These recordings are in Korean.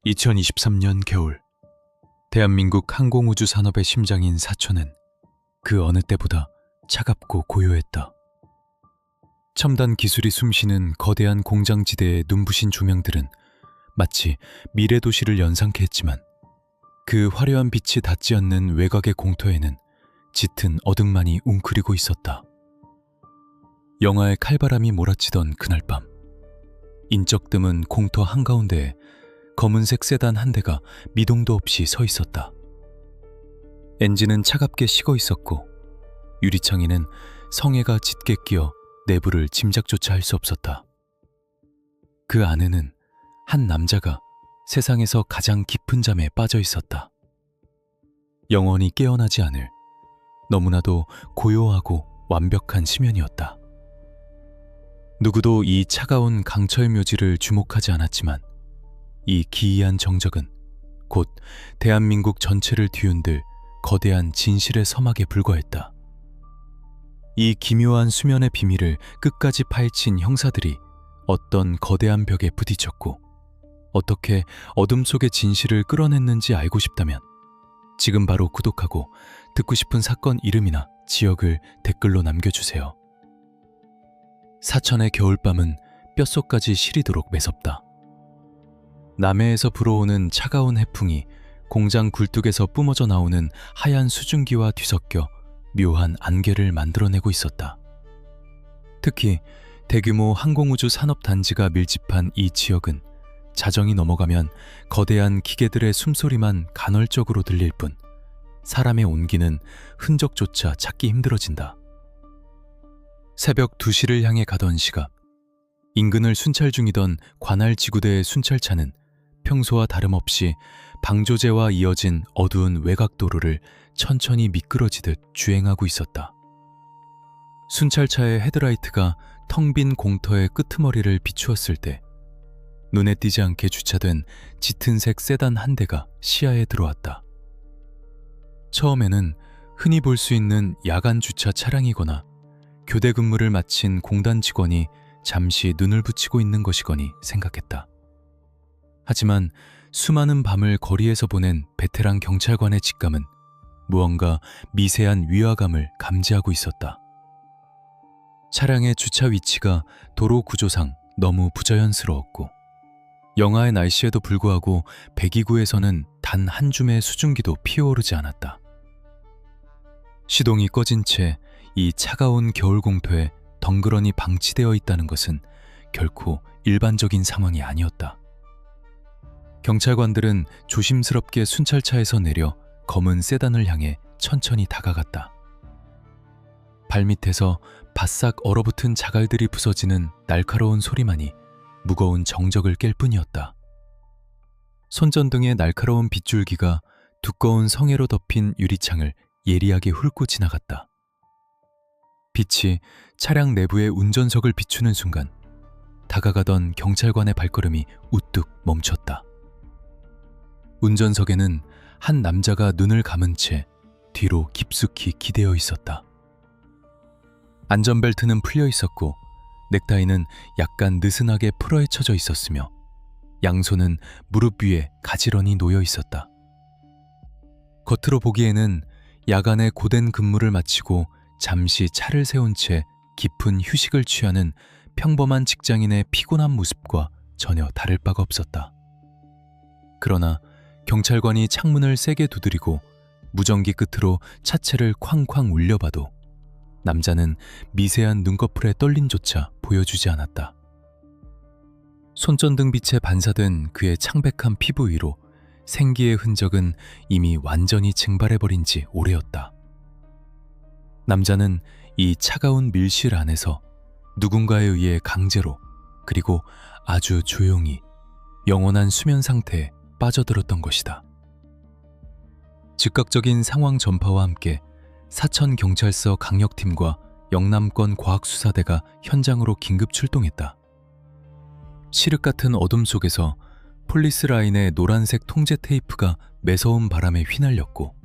2023년 겨울, 대한민국 항공우주 산업의 심장인 사천은 그 어느 때보다 차갑고 고요했다. 첨단 기술이 숨쉬는 거대한 공장지대의 눈부신 조명들은 마치 미래 도시를 연상케 했지만 그 화려한 빛이 닿지 않는 외곽의 공터에는 짙은 어둠만이 웅크리고 있었다. 영하의 칼바람이 몰아치던 그날 밤, 인적 드문 공터 한가운데에 검은색 세단 한 대가 미동도 없이 서 있었다. 엔진은 차갑게 식어 있었고 유리창에는 성에가 짙게 끼어 내부를 짐작조차 할 수 없었다. 그 안에는 한 남자가 세상에서 가장 깊은 잠에 빠져 있었다. 영원히 깨어나지 않을 너무나도 고요하고 완벽한 심연이었다. 누구도 이 차가운 강철 묘지를 주목하지 않았지만 이 기이한 정적은 곧 대한민국 전체를 뒤흔들 거대한 진실의 서막에 불과했다. 이 기묘한 수면의 비밀을 끝까지 파헤친 형사들이 어떤 거대한 벽에 부딪혔고 어떻게 어둠 속의 진실을 끌어냈는지 알고 싶다면 지금 바로 구독하고 듣고 싶은 사건 이름이나 지역을 댓글로 남겨주세요. 사천의 겨울밤은 뼛속까지 시리도록 매섭다. 남해에서 불어오는 차가운 해풍이 공장 굴뚝에서 뿜어져 나오는 하얀 수증기와 뒤섞여 묘한 안개를 만들어내고 있었다. 특히 대규모 항공우주 산업단지가 밀집한 이 지역은 자정이 넘어가면 거대한 기계들의 숨소리만 간헐적으로 들릴 뿐 사람의 온기는 흔적조차 찾기 힘들어진다. 새벽 2시를 향해 가던 시각, 인근을 순찰 중이던 관할 지구대의 순찰차는 평소와 다름없이 방조제와 이어진 어두운 외곽도로를 천천히 미끄러지듯 주행하고 있었다. 순찰차의 헤드라이트가 텅 빈 공터의 끄트머리를 비추었을 때 눈에 띄지 않게 주차된 짙은색 세단 한 대가 시야에 들어왔다. 처음에는 흔히 볼 수 있는 야간 주차 차량이거나 교대 근무를 마친 공단 직원이 잠시 눈을 붙이고 있는 것이거니 생각했다. 하지만 수많은 밤을 거리에서 보낸 베테랑 경찰관의 직감은 무언가 미세한 위화감을 감지하고 있었다. 차량의 주차 위치가 도로 구조상 너무 부자연스러웠고 영하의 날씨에도 불구하고 배기구에서는 단 한 줌의 수증기도 피어오르지 않았다. 시동이 꺼진 채 이 차가운 겨울 공터에 덩그러니 방치되어 있다는 것은 결코 일반적인 상황이 아니었다. 경찰관들은 조심스럽게 순찰차에서 내려 검은 세단을 향해 천천히 다가갔다. 발밑에서 바싹 얼어붙은 자갈들이 부서지는 날카로운 소리만이 무거운 정적을 깰 뿐이었다. 손전등의 날카로운 빗줄기가 두꺼운 성에로 덮인 유리창을 예리하게 훑고 지나갔다. 빛이 차량 내부의 운전석을 비추는 순간 다가가던 경찰관의 발걸음이 우뚝 멈췄다. 운전석에는 한 남자가 눈을 감은 채 뒤로 깊숙이 기대어 있었다. 안전벨트는 풀려 있었고 넥타이는 약간 느슨하게 풀어헤쳐져 있었으며 양손은 무릎 위에 가지런히 놓여 있었다. 겉으로 보기에는 야간에 고된 근무를 마치고 잠시 차를 세운 채 깊은 휴식을 취하는 평범한 직장인의 피곤한 모습과 전혀 다를 바가 없었다. 그러나 경찰관이 창문을 세게 두드리고 무전기 끝으로 차체를 쾅쾅 울려봐도 남자는 미세한 눈꺼풀의 떨림조차 보여주지 않았다. 손전등 빛에 반사된 그의 창백한 피부 위로 생기의 흔적은 이미 완전히 증발해버린 지 오래였다. 남자는 이 차가운 밀실 안에서 누군가에 의해 강제로 그리고 아주 조용히 영원한 수면 상태에 빠져들었던 것이다. 즉각적인 상황 전파와 함께 사천경찰서 강력팀과 영남권 과학수사대가 현장으로 긴급 출동했다. 칠흑 같은 어둠 속에서 폴리스라인의 노란색 통제 테이프가 매서운 바람에 휘날렸고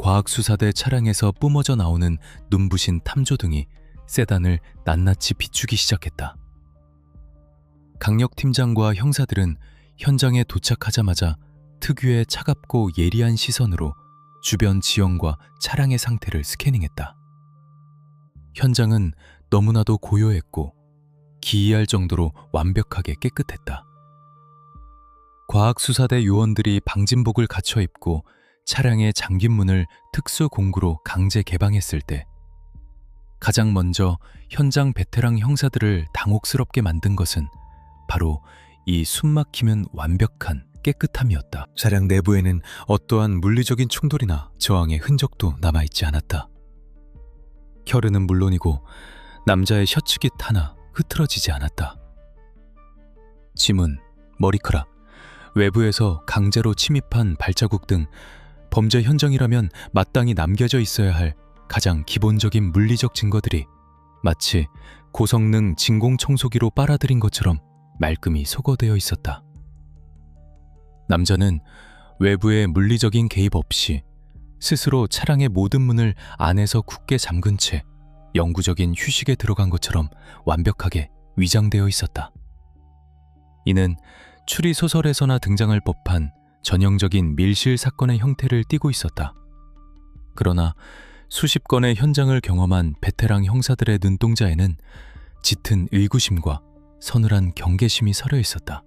과학수사대 차량에서 뿜어져 나오는 눈부신 탐조등이 세단을 낱낱이 비추기 시작했다. 강력팀장과 형사들은 현장에 도착하자마자 특유의 차갑고 예리한 시선으로 주변 지형과 차량의 상태를 스캐닝했다. 현장은 너무나도 고요했고 기이할 정도로 완벽하게 깨끗했다. 과학수사대 요원들이 방진복을 갖춰 입고 차량의 잠긴 문을 특수 공구로 강제 개방했을 때 가장 먼저 현장 베테랑 형사들을 당혹스럽게 만든 것은 바로 이 숨막히면 완벽한 깨끗함이었다. 차량 내부에는 어떠한 물리적인 충돌이나 저항의 흔적도 남아있지 않았다. 혈흔은 물론이고 남자의 셔츠깃 하나 흐트러지지 않았다. 지문, 머리카락, 외부에서 강제로 침입한 발자국 등 범죄 현장이라면 마땅히 남겨져 있어야 할 가장 기본적인 물리적 증거들이 마치 고성능 진공청소기로 빨아들인 것처럼 말끔히 소거되어 있었다. 남자는 외부의 물리적인 개입 없이 스스로 차량의 모든 문을 안에서 굳게 잠근 채 영구적인 휴식에 들어간 것처럼 완벽하게 위장되어 있었다. 이는 추리소설에서나 등장할 법한 전형적인 밀실 사건의 형태를 띠고 있었다. 그러나 수십 건의 현장을 경험한 베테랑 형사들의 눈동자에는 짙은 의구심과 서늘한 경계심이 서려 있었다.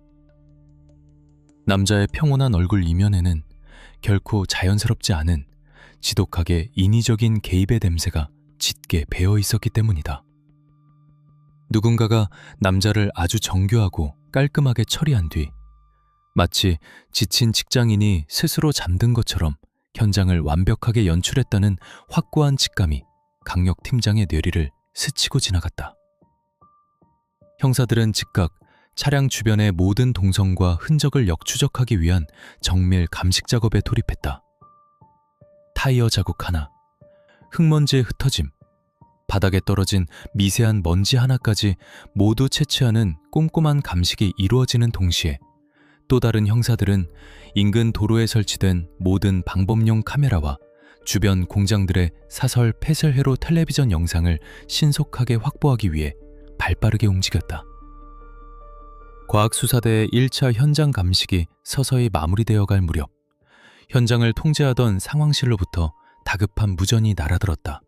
남자의 평온한 얼굴 이면에는 결코 자연스럽지 않은 지독하게 인위적인 개입의 냄새가 짙게 배어 있었기 때문이다. 누군가가 남자를 아주 정교하고 깔끔하게 처리한 뒤 마치 지친 직장인이 스스로 잠든 것처럼 현장을 완벽하게 연출했다는 확고한 직감이 강력 팀장의 뇌리를 스치고 지나갔다. 형사들은 즉각 차량 주변의 모든 동선과 흔적을 역추적하기 위한 정밀 감식 작업에 돌입했다. 타이어 자국 하나, 흙먼지의 흩어짐, 바닥에 떨어진 미세한 먼지 하나까지 모두 채취하는 꼼꼼한 감식이 이루어지는 동시에 또 다른 형사들은 인근 도로에 설치된 모든 방범용 카메라와 주변 공장들의 사설 폐쇄회로 텔레비전 영상을 신속하게 확보하기 위해 발빠르게 움직였다. 과학수사대의 1차 현장 감식이 서서히 마무리되어 갈 무렵 현장을 통제하던 상황실로부터 다급한 무전이 날아들었다.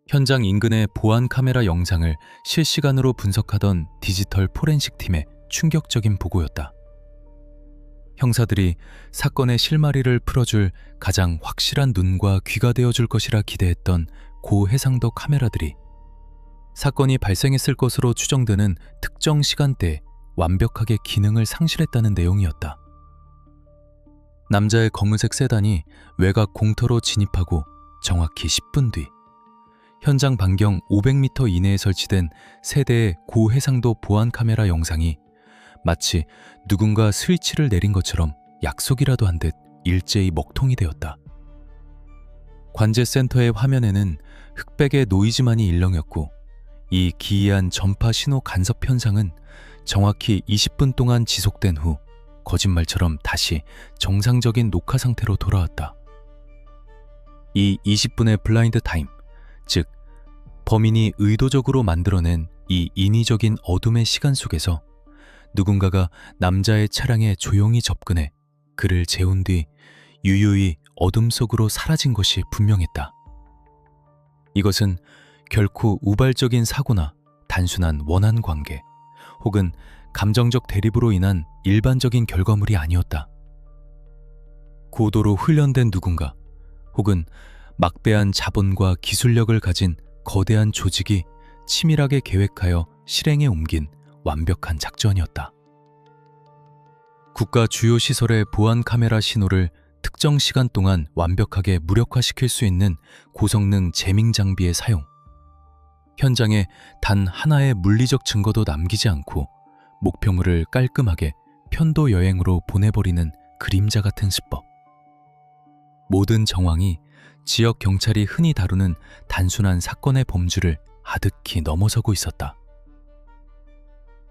현장 인근의 보안 카메라 영상을 실시간으로 분석하던 디지털 포렌식 팀의 충격적인 보고였다. 형사들이 사건의 실마리를 풀어줄 가장 확실한 눈과 귀가 되어줄 것이라 기대했던 고해상도 카메라들이 사건이 발생했을 것으로 추정되는 특정 시간대에 완벽하게 기능을 상실했다는 내용이었다. 남자의 검은색 세단이 외곽 공터로 진입하고 정확히 10분 뒤 현장 반경 500m 이내에 설치된 세 대의 고해상도 보안 카메라 영상이 마치 누군가 스위치를 내린 것처럼 약속이라도 한 듯 일제히 먹통이 되었다. 관제센터의 화면에는 흑백의 노이즈만이 일렁였고 이 기이한 전파 신호 간섭 현상은 정확히 20분 동안 지속된 후 거짓말처럼 다시 정상적인 녹화 상태로 돌아왔다. 이 20분의 블라인드 타임, 즉 범인이 의도적으로 만들어낸 이 인위적인 어둠의 시간 속에서 누군가가 남자의 차량에 조용히 접근해 그를 재운 뒤 유유히 어둠 속으로 사라진 것이 분명했다. 이것은 결코 우발적인 사고나 단순한 원한 관계 혹은 감정적 대립으로 인한 일반적인 결과물이 아니었다. 고도로 훈련된 누군가 혹은 막대한 자본과 기술력을 가진 거대한 조직이 치밀하게 계획하여 실행에 옮긴 완벽한 작전이었다. 국가 주요 시설의 보안 카메라 신호를 특정 시간 동안 완벽하게 무력화시킬 수 있는 고성능 재밍 장비의 사용, 현장에 단 하나의 물리적 증거도 남기지 않고 목표물을 깔끔하게 편도 여행으로 보내버리는 그림자 같은 수법. 모든 정황이 지역 경찰이 흔히 다루는 단순한 사건의 범주를 아득히 넘어서고 있었다.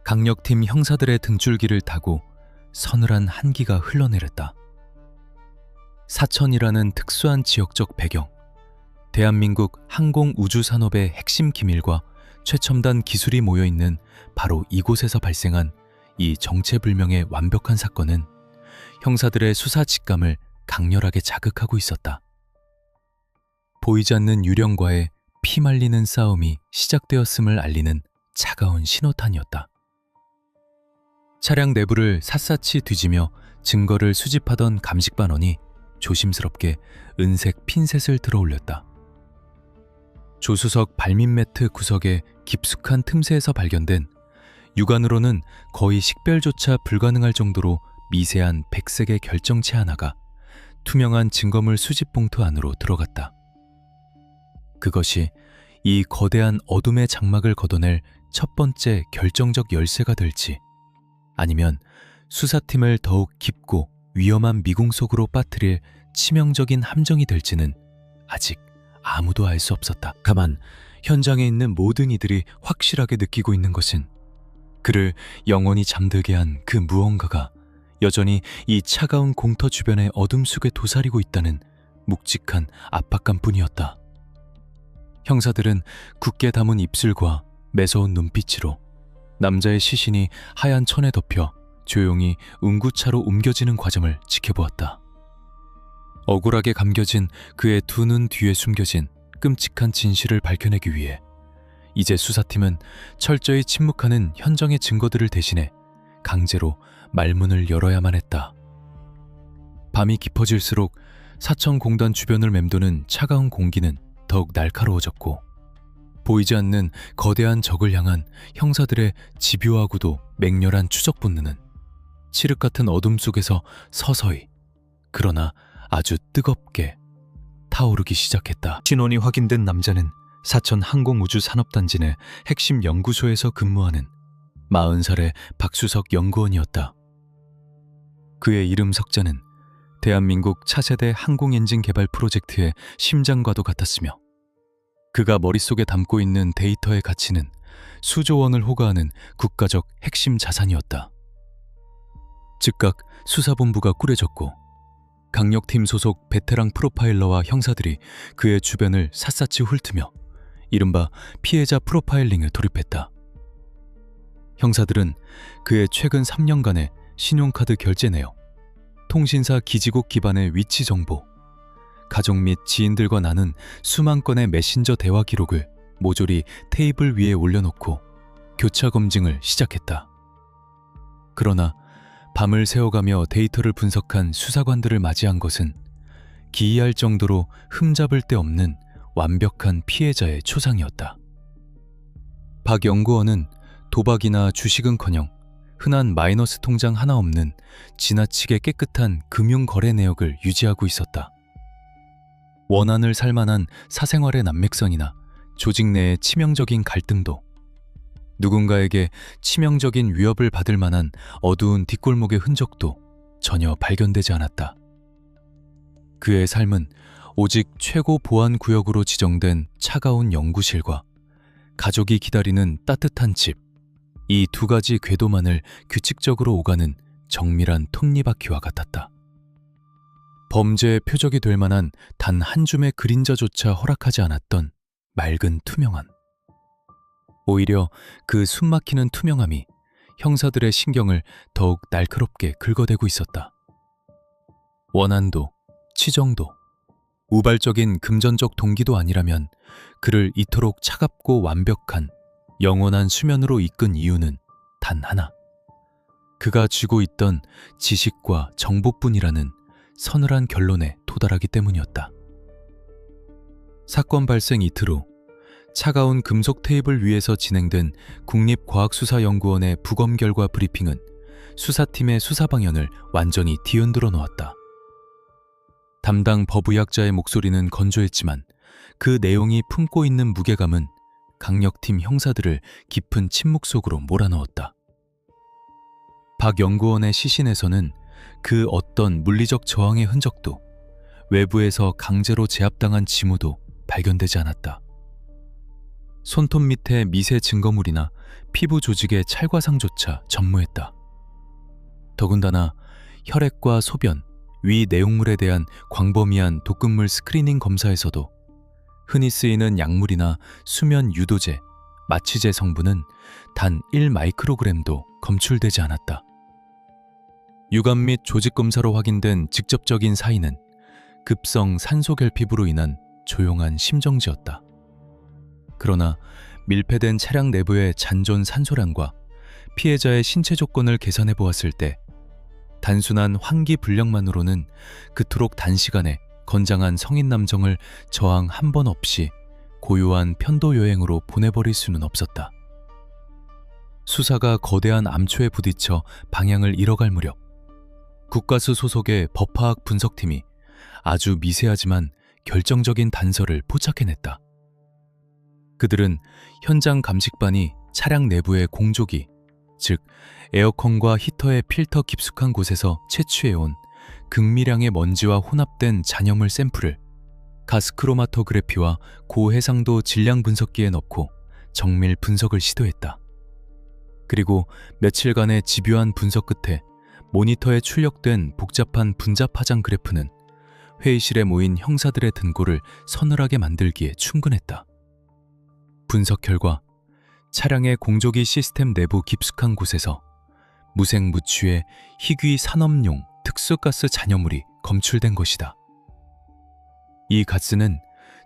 강력팀 형사들의 등줄기를 타고 서늘한 한기가 흘러내렸다. 사천이라는 특수한 지역적 배경, 대한민국 항공우주산업의 핵심 기밀과 최첨단 기술이 모여있는 바로 이곳에서 발생한 이 정체불명의 완벽한 사건은 형사들의 수사 직감을 강렬하게 자극하고 있었다. 보이지 않는 유령과의 피 말리는 싸움이 시작되었음을 알리는 차가운 신호탄이었다. 차량 내부를 샅샅이 뒤지며 증거를 수집하던 감식반원이 조심스럽게 은색 핀셋을 들어올렸다. 조수석 발밑 매트 구석의 깊숙한 틈새에서 발견된 육안으로는 거의 식별조차 불가능할 정도로 미세한 백색의 결정체 하나가 투명한 증거물 수집 봉투 안으로 들어갔다. 그것이 이 거대한 어둠의 장막을 걷어낼 첫 번째 결정적 열쇠가 될지, 아니면 수사팀을 더욱 깊고 위험한 미궁 속으로 빠뜨릴 치명적인 함정이 될지는 아직 아무도 알 수 없었다. 다만 현장에 있는 모든 이들이 확실하게 느끼고 있는 것은 그를 영원히 잠들게 한 그 무언가가 여전히 이 차가운 공터 주변의 어둠 속에 도사리고 있다는 묵직한 압박감뿐이었다. 형사들은 굳게 담은 입술과 매서운 눈빛으로 남자의 시신이 하얀 천에 덮여 조용히 운구차로 옮겨지는 과정을 지켜보았다. 억울하게 감겨진 그의 두 눈 뒤에 숨겨진 끔찍한 진실을 밝혀내기 위해 이제 수사팀은 철저히 침묵하는 현장의 증거들을 대신해 강제로 말문을 열어야만 했다. 밤이 깊어질수록 사천공단 주변을 맴도는 차가운 공기는 더욱 날카로워졌고, 보이지 않는 거대한 적을 향한 형사들의 집요하고도 맹렬한 추적 본능은 칠흑 같은 어둠 속에서 서서히, 그러나 아주 뜨겁게 타오르기 시작했다. 신원이 확인된 남자는 사천 항공우주산업단지 내 핵심 연구소에서 근무하는 40살의 박수석 연구원이었다. 그의 이름 석자는 대한민국 차세대 항공엔진 개발 프로젝트의 심장과도 같았으며, 그가 머릿속에 담고 있는 데이터의 가치는 수조 원을 호가하는 국가적 핵심 자산이었다. 즉각 수사본부가 꾸려졌고, 강력팀 소속 베테랑 프로파일러와 형사들이 그의 주변을 샅샅이 훑으며 이른바 피해자 프로파일링에 돌입했다. 형사들은 그의 최근 3년간의 신용카드 결제 내역, 통신사 기지국 기반의 위치 정보, 가족 및 지인들과 나눈 수만 건의 메신저 대화 기록을 모조리 테이블 위에 올려놓고 교차 검증을 시작했다. 그러나 밤을 새워가며 데이터를 분석한 수사관들을 맞이한 것은 기이할 정도로 흠잡을 데 없는 완벽한 피해자의 초상이었다. 박 연구원은 도박이나 주식은커녕 흔한 마이너스 통장 하나 없는 지나치게 깨끗한 금융거래 내역을 유지하고 있었다. 원한을 살만한 사생활의 난맥성이나 조직 내의 치명적인 갈등도, 누군가에게 치명적인 위협을 받을 만한 어두운 뒷골목의 흔적도 전혀 발견되지 않았다. 그의 삶은 오직 최고 보안 구역으로 지정된 차가운 연구실과 가족이 기다리는 따뜻한 집, 이 두 가지 궤도만을 규칙적으로 오가는 정밀한 톱니바퀴와 같았다. 범죄의 표적이 될 만한 단 한 줌의 그림자조차 허락하지 않았던 맑은 투명함. 오히려 그 숨막히는 투명함이 형사들의 신경을 더욱 날카롭게 긁어대고 있었다. 원한도, 치정도, 우발적인 금전적 동기도 아니라면 그를 이토록 차갑고 완벽한 영원한 수면으로 이끈 이유는 단 하나. 그가 쥐고 있던 지식과 정보뿐이라는 서늘한 결론에 도달하기 때문이었다. 사건 발생 이틀 후 차가운 금속 테이블 위에서 진행된 국립과학수사연구원의 부검 결과 브리핑은 수사팀의 수사 방향을 완전히 뒤흔들어 놓았다. 담당 법의학자의 목소리는 건조했지만 그 내용이 품고 있는 무게감은 강력팀 형사들을 깊은 침묵 속으로 몰아넣었다. 박 연구원의 시신에서는 그 어떤 물리적 저항의 흔적도, 외부에서 강제로 제압당한 징후도 발견되지 않았다. 손톱 밑에 미세 증거물이나 피부 조직의 찰과상조차 전무했다. 더군다나 혈액과 소변, 위 내용물에 대한 광범위한 독극물 스크리닝 검사에서도 흔히 쓰이는 약물이나 수면 유도제, 마취제 성분은 단 1마이크로그램도 검출되지 않았다. 유감 및 조직 검사로 확인된 직접적인 사인은 급성 산소 결핍으로 인한 조용한 심정지였다. 그러나 밀폐된 차량 내부의 잔존 산소량과 피해자의 신체 조건을 계산해 보았을 때 단순한 환기 불량만으로는 그토록 단시간에 건장한 성인 남성을 저항 한 번 없이 고요한 편도 여행으로 보내버릴 수는 없었다. 수사가 거대한 암초에 부딪혀 방향을 잃어갈 무렵 국가수 소속의 법화학 분석팀이 아주 미세하지만 결정적인 단서를 포착해냈다. 그들은 현장 감식반이 차량 내부의 공조기, 즉 에어컨과 히터의 필터 깊숙한 곳에서 채취해온 극미량의 먼지와 혼합된 잔여물 샘플을 가스크로마토그래피와 고해상도 질량 분석기에 넣고 정밀 분석을 시도했다. 그리고 며칠간의 집요한 분석 끝에 모니터에 출력된 복잡한 분자 파장 그래프는 회의실에 모인 형사들의 등골을 서늘하게 만들기에 충분했다. 분석 결과 차량의 공조기 시스템 내부 깊숙한 곳에서 무색무취의 희귀 산업용 특수가스 잔여물이 검출된 것이다. 이 가스는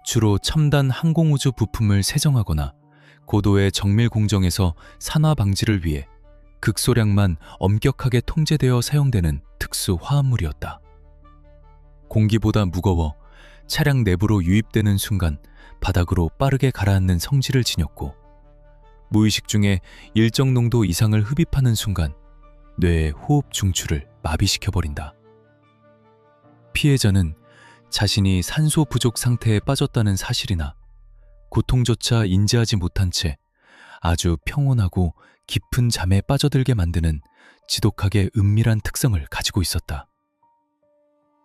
주로 첨단 항공우주 부품을 세정하거나 고도의 정밀 공정에서 산화 방지를 위해 극소량만 엄격하게 통제되어 사용되는 특수 화합물이었다. 공기보다 무거워 차량 내부로 유입되는 순간 바닥으로 빠르게 가라앉는 성질을 지녔고 무의식 중에 일정 농도 이상을 흡입하는 순간 뇌의 호흡 중추를 마비시켜버린다. 피해자는 자신이 산소 부족 상태에 빠졌다는 사실이나 고통조차 인지하지 못한 채 아주 평온하고 깊은 잠에 빠져들게 만드는 지독하게 은밀한 특성을 가지고 있었다.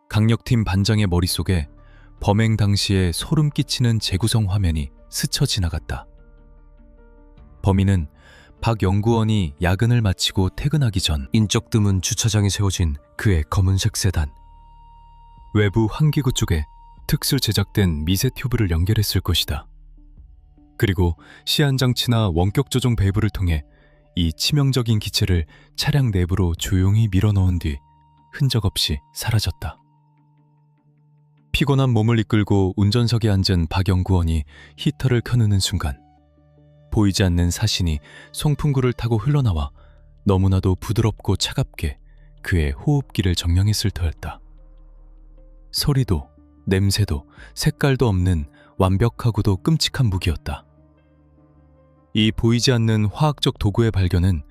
강력팀 반장의 머릿속에 범행 당시에 소름 끼치는 재구성 화면이 스쳐 지나갔다. 범인은 박 연구원이 야근을 마치고 퇴근하기 전 인적 드문 주차장에 세워진 그의 검은색 세단. 외부 환기구 쪽에 특수 제작된 미세 튜브를 연결했을 것이다. 그리고 시안장치나 원격 조종 밸브를 통해 이 치명적인 기체를 차량 내부로 조용히 밀어넣은 뒤 흔적 없이 사라졌다. 피곤한 몸을 이끌고 운전석에 앉은 박 연구원이 히터를 켜누는 순간 보이지 않는 사신이 송풍구를 타고 흘러나와 너무나도 부드럽고 차갑게 그의 호흡기를 점령했을 터였다. 소리도 냄새도 색깔도 없는 완벽하고도 끔찍한 무기였다. 이 보이지 않는 화학적 도구의 발견은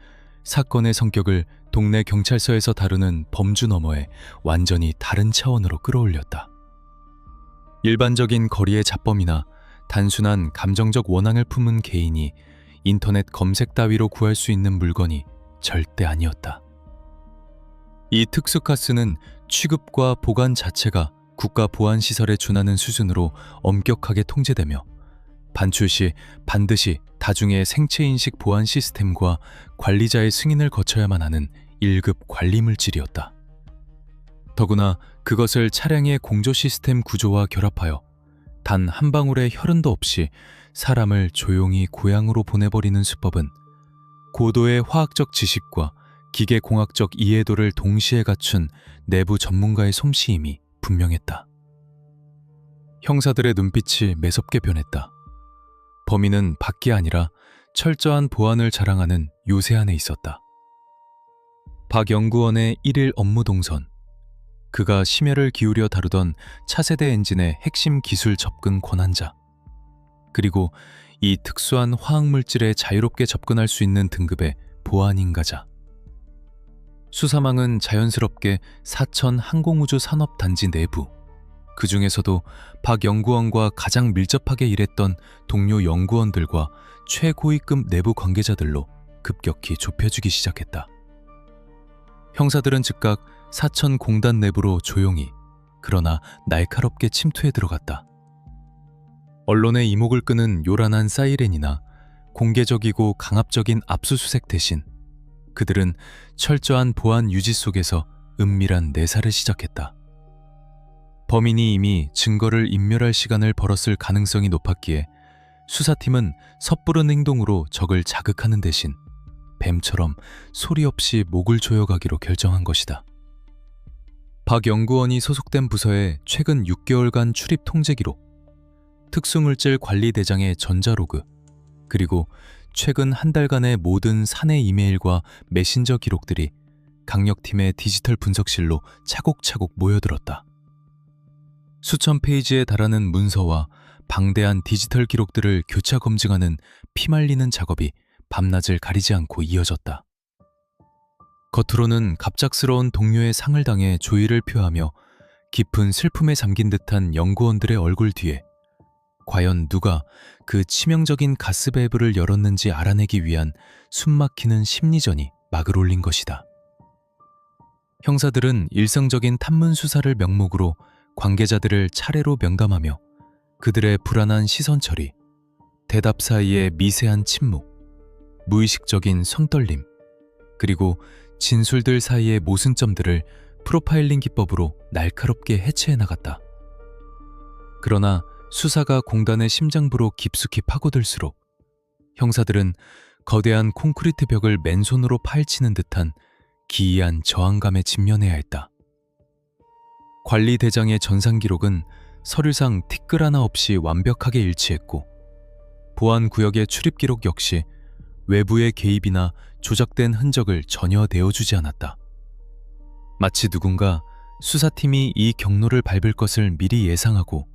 사건의 성격을 동네 경찰서에서 다루는 범주 너머에 완전히 다른 차원으로 끌어올렸다. 일반적인 거리의 잡범이나 단순한 감정적 원한을 품은 개인이 인터넷 검색 따위로 구할 수 있는 물건이 절대 아니었다. 이 특수가스는 취급과 보관 자체가 국가 보안시설에 준하는 수준으로 엄격하게 통제되며 반출 시 반드시 다중의 생체인식 보안 시스템과 관리자의 승인을 거쳐야만 하는 1급 관리물질이었다. 더구나 그것을 차량의 공조 시스템 구조와 결합하여 단 한 방울의 혈흔도 없이 사람을 조용히 고향으로 보내버리는 수법은 고도의 화학적 지식과 기계공학적 이해도를 동시에 갖춘 내부 전문가의 솜씨임이 분명했다. 형사들의 눈빛이 매섭게 변했다. 범인은 밖이 아니라 철저한 보안을 자랑하는 요새 안에 있었다. 박 연구원의 1일 업무 동선, 그가 심혈을 기울여 다루던 차세대 엔진의 핵심 기술 접근 권한자, 그리고 이 특수한 화학물질에 자유롭게 접근할 수 있는 등급의 보안인가자. 수사망은 자연스럽게 사천 항공우주산업단지 내부, 그 중에서도 박 연구원과 가장 밀접하게 일했던 동료 연구원들과 최고위급 내부 관계자들로 급격히 좁혀지기 시작했다. 형사들은 즉각 사천 공단 내부로 조용히 그러나 날카롭게 침투해 들어갔다. 언론의 이목을 끄는 요란한 사이렌이나 공개적이고 강압적인 압수수색 대신 그들은 철저한 보안 유지 속에서 은밀한 내사를 시작했다. 범인이 이미 증거를 인멸할 시간을 벌었을 가능성이 높았기에 수사팀은 섣부른 행동으로 적을 자극하는 대신 뱀처럼 소리 없이 목을 조여가기로 결정한 것이다. 박 연구원이 소속된 부서의 최근 6개월간 출입 통제 기록, 특수물질 관리대장의 전자로그, 그리고 최근 한 달간의 모든 사내 이메일과 메신저 기록들이 강력팀의 디지털 분석실로 차곡차곡 모여들었다. 수천 페이지에 달하는 문서와 방대한 디지털 기록들을 교차 검증하는 피말리는 작업이 밤낮을 가리지 않고 이어졌다. 겉으로는 갑작스러운 동료의 상을 당해 조의를 표하며 깊은 슬픔에 잠긴 듯한 연구원들의 얼굴 뒤에 과연 누가 그 치명적인 가스밸브를 열었는지 알아내기 위한 숨막히는 심리전이 막을 올린 것이다. 형사들은 일상적인 탐문 수사를 명목으로 관계자들을 차례로 면담하며 그들의 불안한 시선 처리, 대답 사이의 미세한 침묵, 무의식적인 손떨림, 그리고 진술들 사이의 모순점들을 프로파일링 기법으로 날카롭게 해체해 나갔다. 그러나 수사가 공단의 심장부로 깊숙이 파고들수록 형사들은 거대한 콘크리트 벽을 맨손으로 파헤치는 듯한 기이한 저항감에 직면해야 했다. 관리대장의 전산 기록은 서류상 티끌 하나 없이 완벽하게 일치했고 보안구역의 출입 기록 역시 외부의 개입이나 조작된 흔적을 전혀 내어주지 않았다. 마치 누군가 수사팀이 이 경로를 밟을 것을 미리 예상하고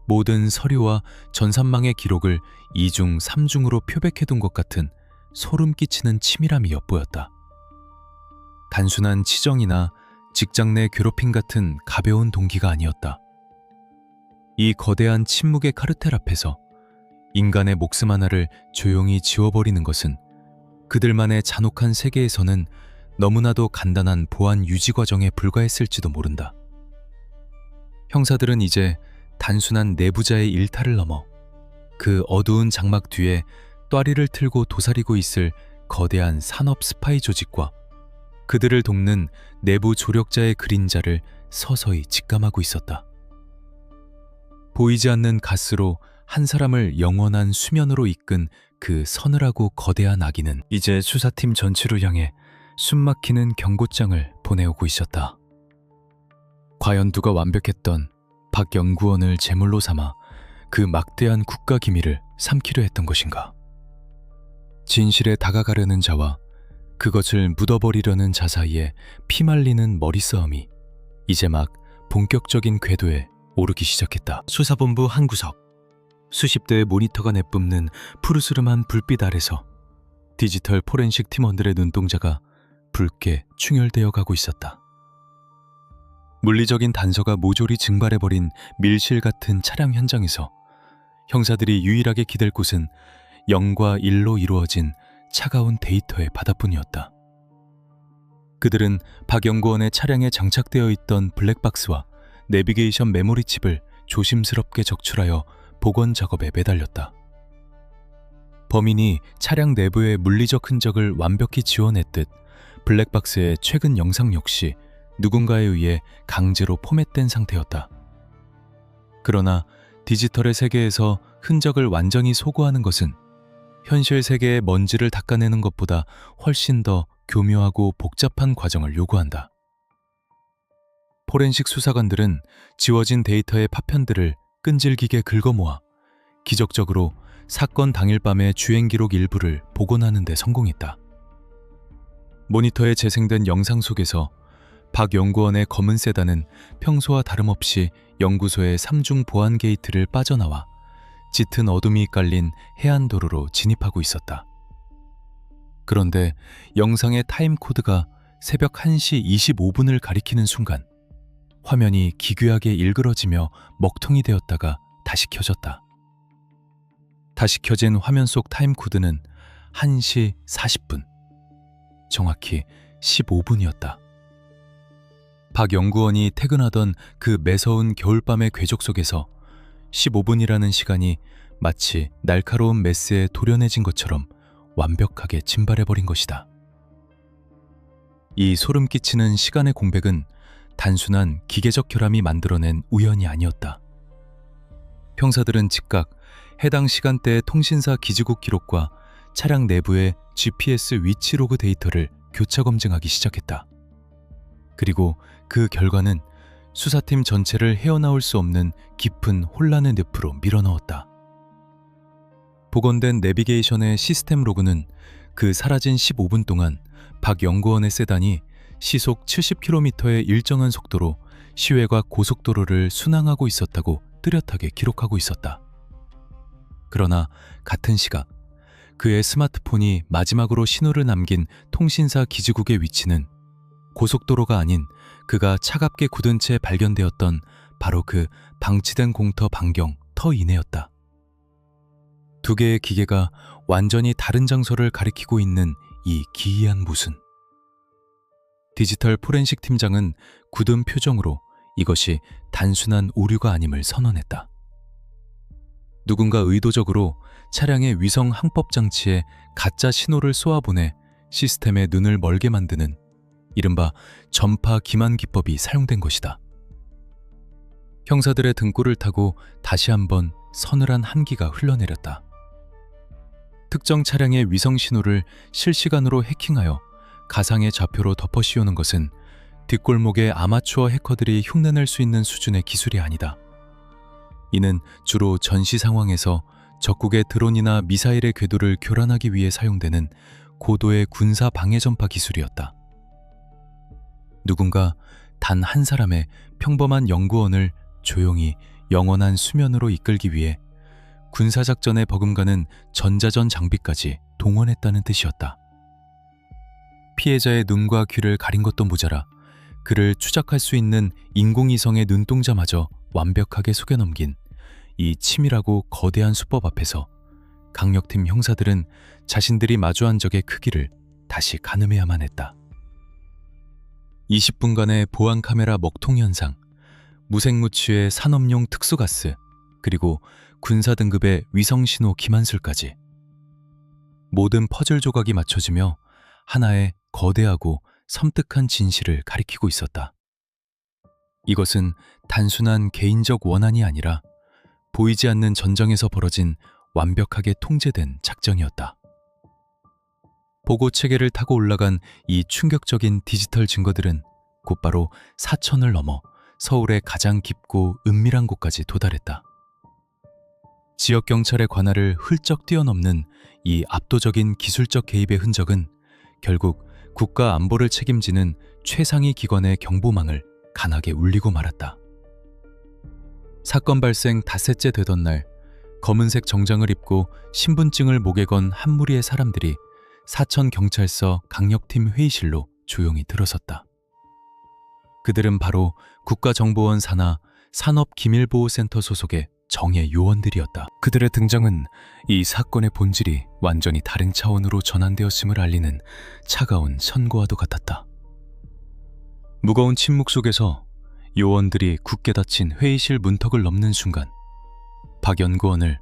모든 서류와 전산망의 기록을 2중, 3중으로 표백해둔 것 같은 소름 끼치는 치밀함이 엿보였다. 단순한 치정이나 직장 내 괴롭힘 같은 가벼운 동기가 아니었다. 이 거대한 침묵의 카르텔 앞에서 인간의 목숨 하나를 조용히 지워버리는 것은 그들만의 잔혹한 세계에서는 너무나도 간단한 보안 유지 과정에 불과했을지도 모른다. 형사들은 이제 단순한 내부자의 일탈을 넘어 그 어두운 장막 뒤에 또아리를 틀고 도사리고 있을 거대한 산업 스파이 조직과 그들을 돕는 내부 조력자의 그림자를 서서히 직감하고 있었다. 보이지 않는 가스로 한 사람을 영원한 수면으로 이끈 그 서늘하고 거대한 아기는 이제 수사팀 전체를 향해 숨막히는 경고장을 보내오고 있었다. 과연 누가 완벽했던 박 연구원을 제물로 삼아 그 막대한 국가 기밀을 삼키려 했던 것인가? 진실에 다가가려는 자와 그것을 묻어버리려는 자 사이에 피말리는 머리싸움이 이제 막 본격적인 궤도에 오르기 시작했다. 수사본부 한 구석, 수십 대의 모니터가 내뿜는 푸르스름한 불빛 아래서 디지털 포렌식 팀원들의 눈동자가 붉게 충혈되어 가고 있었다. 물리적인 단서가 모조리 증발해버린 밀실 같은 차량 현장에서 형사들이 유일하게 기댈 곳은 0과 1로 이루어진 차가운 데이터의 바다뿐이었다. 그들은 박 연구원의 차량에 장착되어 있던 블랙박스와 내비게이션 메모리 칩을 조심스럽게 적출하여 복원 작업에 매달렸다. 범인이 차량 내부의 물리적 흔적을 완벽히 지워냈듯 블랙박스의 최근 영상 역시 누군가에 의해 강제로 포맷된 상태였다. 그러나 디지털의 세계에서 흔적을 완전히 소거하는 것은 현실 세계의 먼지를 닦아내는 것보다 훨씬 더 교묘하고 복잡한 과정을 요구한다. 포렌식 수사관들은 지워진 데이터의 파편들을 끈질기게 긁어모아 기적적으로 사건 당일 밤의 주행 기록 일부를 복원하는 데 성공했다. 모니터에 재생된 영상 속에서 박 연구원의 검은 세단은 평소와 다름없이 연구소의 3중 보안 게이트를 빠져나와 짙은 어둠이 깔린 해안도로로 진입하고 있었다. 그런데 영상의 타임코드가 새벽 1시 25분을 가리키는 순간 화면이 기괴하게 일그러지며 먹통이 되었다가 다시 켜졌다. 다시 켜진 화면 속 타임코드는 1시 40분, 정확히 15분이었다. 박 연구원이 퇴근하던 그 매서운 겨울밤의 궤적 속에서 15분이라는 시간이 마치 날카로운 메스에 도려내진 것처럼 완벽하게 침발해버린 것이다. 이 소름 끼치는 시간의 공백은 단순한 기계적 결함이 만들어낸 우연이 아니었다. 형사들은 즉각 해당 시간대의 통신사 기지국 기록과 차량 내부의 GPS 위치 로그 데이터를 교차 검증하기 시작했다. 그리고 그 결과는 수사팀 전체를 헤어나올 수 없는 깊은 혼란의 늪으로 밀어넣었다. 복원된 내비게이션의 시스템 로그는 그 사라진 15분 동안 박 연구원의 세단이 시속 70km의 일정한 속도로 시외과 고속도로를 순항하고 있었다고 뚜렷하게 기록하고 있었다. 그러나 같은 시각 그의 스마트폰이 마지막으로 신호를 남긴 통신사 기지국의 위치는 고속도로가 아닌 그가 차갑게 굳은 채 발견되었던 바로 그 방치된 공터 반경 터 이내였다. 두 개의 기계가 완전히 다른 장소를 가리키고 있는 이 기이한 모순. 디지털 포렌식 팀장은 굳은 표정으로 이것이 단순한 오류가 아님을 선언했다. 누군가 의도적으로 차량의 위성 항법 장치에 가짜 신호를 쏘아보내 시스템의 눈을 멀게 만드는 이른바 전파 기만 기법이 사용된 것이다. 형사들의 등골을 타고 다시 한번 서늘한 한기가 흘러내렸다. 특정 차량의 위성 신호를 실시간으로 해킹하여 가상의 좌표로 덮어 씌우는 것은 뒷골목의 아마추어 해커들이 흉내낼 수 있는 수준의 기술이 아니다. 이는 주로 전시 상황에서 적국의 드론이나 미사일의 궤도를 교란하기 위해 사용되는 고도의 군사 방해 전파 기술이었다. 누군가 단 한 사람의 평범한 연구원을 조용히 영원한 수면으로 이끌기 위해 군사작전에 버금가는 전자전 장비까지 동원했다는 뜻이었다. 피해자의 눈과 귀를 가린 것도 모자라 그를 추적할 수 있는 인공위성의 눈동자마저 완벽하게 속여넘긴 이 치밀하고 거대한 수법 앞에서 강력팀 형사들은 자신들이 마주한 적의 크기를 다시 가늠해야만 했다. 20분간의 보안 카메라 먹통 현상, 무색무취의 산업용 특수가스, 그리고 군사 등급의 위성신호 기만술까지 모든 퍼즐 조각이 맞춰지며 하나의 거대하고 섬뜩한 진실을 가리키고 있었다. 이것은 단순한 개인적 원한이 아니라 보이지 않는 전장에서 벌어진 완벽하게 통제된 작전이었다. 보고 체계를 타고 올라간 이 충격적인 디지털 증거들은 곧바로 사천을 넘어 서울의 가장 깊고 은밀한 곳까지 도달했다. 지역경찰의 관할을 훌쩍 뛰어넘는 이 압도적인 기술적 개입의 흔적은 결국 국가 안보를 책임지는 최상위 기관의 경보망을 간하게 울리고 말았다. 사건 발생 닷새째 되던 날, 검은색 정장을 입고 신분증을 목에 건 한 무리의 사람들이 사천경찰서 강력팀 회의실로 조용히 들어섰다. 그들은 바로 국가정보원 산하 산업기밀보호센터 소속의 정예 요원들이었다. 그들의 등장은 이 사건의 본질이 완전히 다른 차원으로 전환되었음을 알리는 차가운 선고와도 같았다. 무거운 침묵 속에서 요원들이 굳게 닫힌 회의실 문턱을 넘는 순간 박 연구원을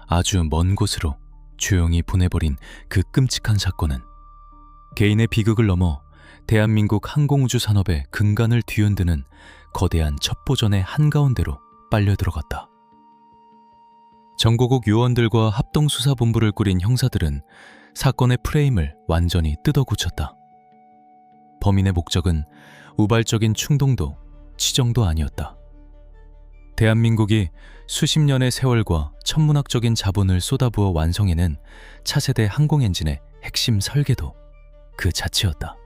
아주 먼 곳으로 조용히 보내버린 그 끔찍한 사건은 개인의 비극을 넘어 대한민국 항공우주 산업의 근간을 뒤흔드는 거대한 첩보전의 한가운데로 빨려 들어갔다. 정보국 요원들과 합동수사본부를 꾸린 형사들은 사건의 프레임을 완전히 뜯어고쳤다. 범인의 목적은 우발적인 충동도 치정도 아니었다. 대한민국이 수십 년의 세월과 천문학적인 자본을 쏟아부어 완성해낸 차세대 항공엔진의 핵심 설계도 그 자체였다.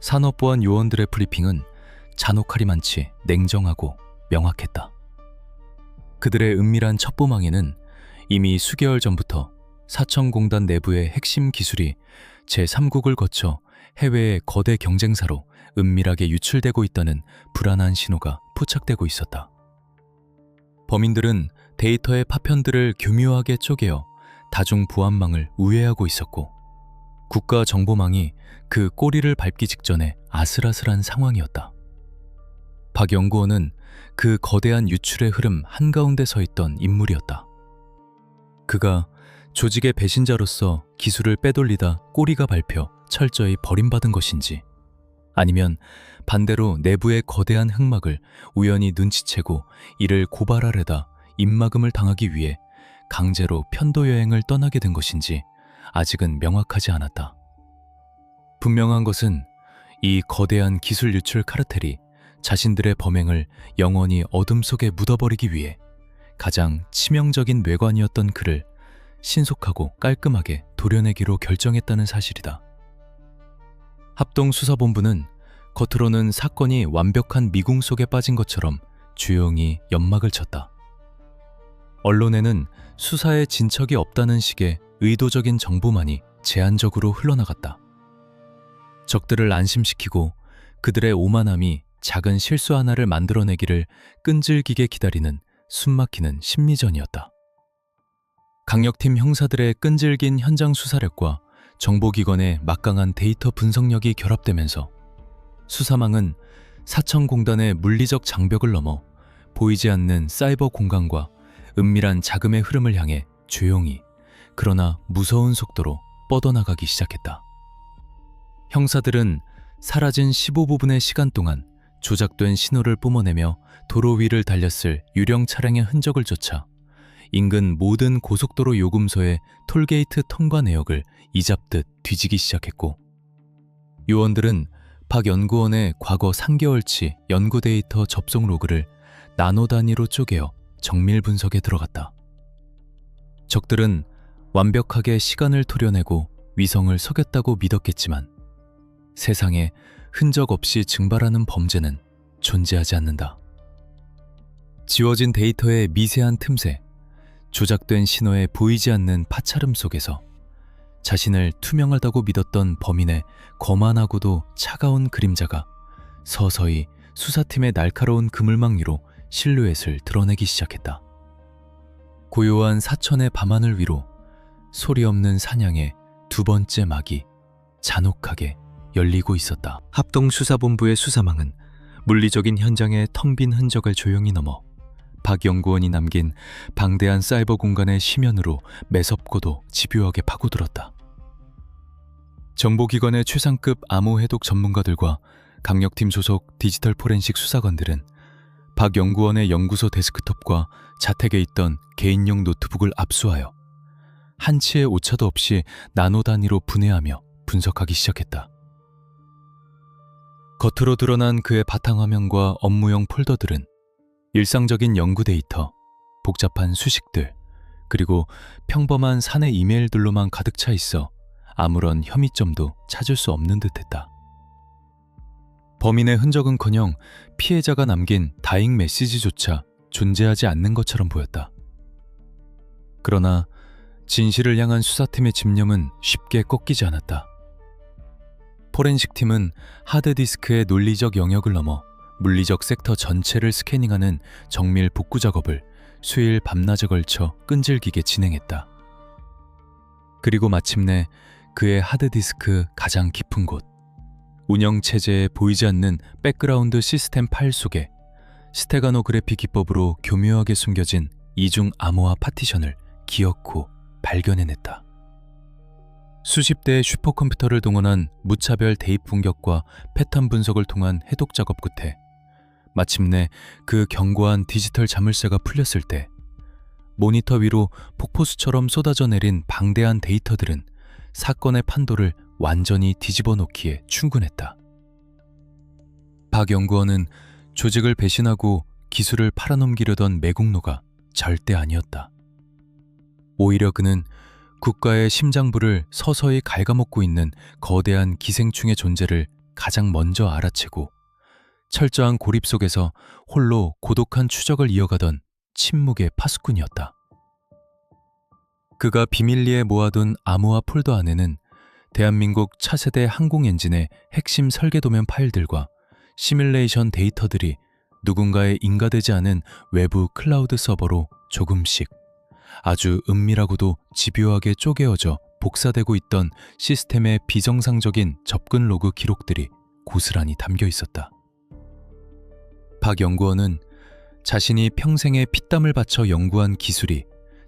산업보안 요원들의 브리핑은 잔혹하리만치 냉정하고 명확했다. 그들의 은밀한 첩보망에는 이미 수개월 전부터 사천공단 내부의 핵심 기술이 제3국을 거쳐 해외의 거대 경쟁사로 은밀하게 유출되고 있다는 불안한 신호가 포착되고 있었다. 범인들은 데이터의 파편들을 교묘하게 쪼개어 다중보안망을 우회하고 있었고 국가정보망이 그 꼬리를 밟기 직전에 아슬아슬한 상황이었다. 박 연구원은 그 거대한 유출의 흐름 한가운데 서 있던 인물이었다. 그가 조직의 배신자로서 기술을 빼돌리다 꼬리가 밟혀 철저히 버림받은 것인지 아니면 반대로 내부의 거대한 흑막을 우연히 눈치채고 이를 고발하려다 입막음을 당하기 위해 강제로 편도 여행을 떠나게 된 것인지 아직은 명확하지 않았다. 분명한 것은 이 거대한 기술 유출 카르텔이 자신들의 범행을 영원히 어둠 속에 묻어버리기 위해 가장 치명적인 뇌관이었던 그를 신속하고 깔끔하게 도려내기로 결정했다는 사실이다. 합동수사본부는 겉으로는 사건이 완벽한 미궁 속에 빠진 것처럼 조용히 연막을 쳤다. 언론에는 수사에 진척이 없다는 식의 의도적인 정보만이 제한적으로 흘러나갔다. 적들을 안심시키고 그들의 오만함이 작은 실수 하나를 만들어내기를 끈질기게 기다리는 숨막히는 심리전이었다. 강력팀 형사들의 끈질긴 현장 수사력과 정보기관의 막강한 데이터 분석력이 결합되면서 수사망은 사천공단의 물리적 장벽을 넘어 보이지 않는 사이버 공간과 은밀한 자금의 흐름을 향해 조용히 그러나 무서운 속도로 뻗어나가기 시작했다. 형사들은 사라진 15부분의 시간 동안 조작된 신호를 뿜어내며 도로 위를 달렸을 유령 차량의 흔적을 쫓아 인근 모든 고속도로 요금소의 톨게이트 통과 내역을 이잡듯 뒤지기 시작했고, 요원들은 박 연구원의 과거 3개월치 연구 데이터 접속 로그를 나노 단위로 쪼개어 정밀 분석에 들어갔다. 적들은 완벽하게 시간을 토려내고 위성을 속였다고 믿었겠지만 세상에 흔적 없이 증발하는 범죄는 존재하지 않는다. 지워진 데이터의 미세한 틈새, 조작된 신호에 보이지 않는 파차름 속에서 자신을 투명하다고 믿었던 범인의 거만하고도 차가운 그림자가 서서히 수사팀의 날카로운 그물망 위로 실루엣을 드러내기 시작했다. 고요한 사천의 밤하늘 위로 소리 없는 사냥의 두 번째 막이 잔혹하게 열리고 있었다. 합동수사본부의 수사망은 물리적인 현장의 텅 빈 흔적을 조용히 넘어 박 연구원이 남긴 방대한 사이버 공간의 심연으로 매섭고도 집요하게 파고들었다. 정보기관의 최상급 암호 해독 전문가들과 강력팀 소속 디지털 포렌식 수사관들은 박 연구원의 연구소 데스크톱과 자택에 있던 개인용 노트북을 압수하여 한치의 오차도 없이 나노 단위로 분해하며 분석하기 시작했다. 겉으로 드러난 그의 바탕화면과 업무용 폴더들은 일상적인 연구 데이터, 복잡한 수식들, 그리고 평범한 사내 이메일들로만 가득 차 있어 아무런 혐의점도 찾을 수 없는 듯했다. 범인의 흔적은커녕 피해자가 남긴 다잉 메시지조차 존재하지 않는 것처럼 보였다. 그러나 진실을 향한 수사팀의 집념은 쉽게 꺾이지 않았다. 포렌식팀은 하드디스크의 논리적 영역을 넘어 물리적 섹터 전체를 스캐닝하는 정밀 복구 작업을 수일 밤낮에 걸쳐 끈질기게 진행했다. 그리고 마침내 그의 하드디스크 가장 깊은 곳, 운영체제에 보이지 않는 백그라운드 시스템 파일 속에 스테가노그래피 기법으로 교묘하게 숨겨진 이중 암호화 파티션을 기어코 발견해냈다. 수십 대의 슈퍼컴퓨터를 동원한 무차별 대입 분격과 패턴 분석을 통한 해독 작업 끝에 마침내 그 견고한 디지털 자물쇠가 풀렸을 때 모니터 위로 폭포수처럼 쏟아져 내린 방대한 데이터들은 사건의 판도를 완전히 뒤집어 놓기에 충분했다. 박 연구원은 조직을 배신하고 기술을 팔아넘기려던 매국노가 절대 아니었다. 오히려 그는 국가의 심장부를 서서히 갉아먹고 있는 거대한 기생충의 존재를 가장 먼저 알아채고 철저한 고립 속에서 홀로 고독한 추적을 이어가던 침묵의 파수꾼이었다. 그가 비밀리에 모아둔 암호화 폴더 안에는 대한민국 차세대 항공 엔진의 핵심 설계도면 파일들과 시뮬레이션 데이터들이 누군가의 인가되지 않은 외부 클라우드 서버로 조금씩 아주 은밀하고도 집요하게 쪼개어져 복사되고 있던 시스템의 비정상적인 접근 로그 기록들이 고스란히 담겨 있었다. 박 연구원은 자신이 평생의 피땀을 바쳐 연구한 기술이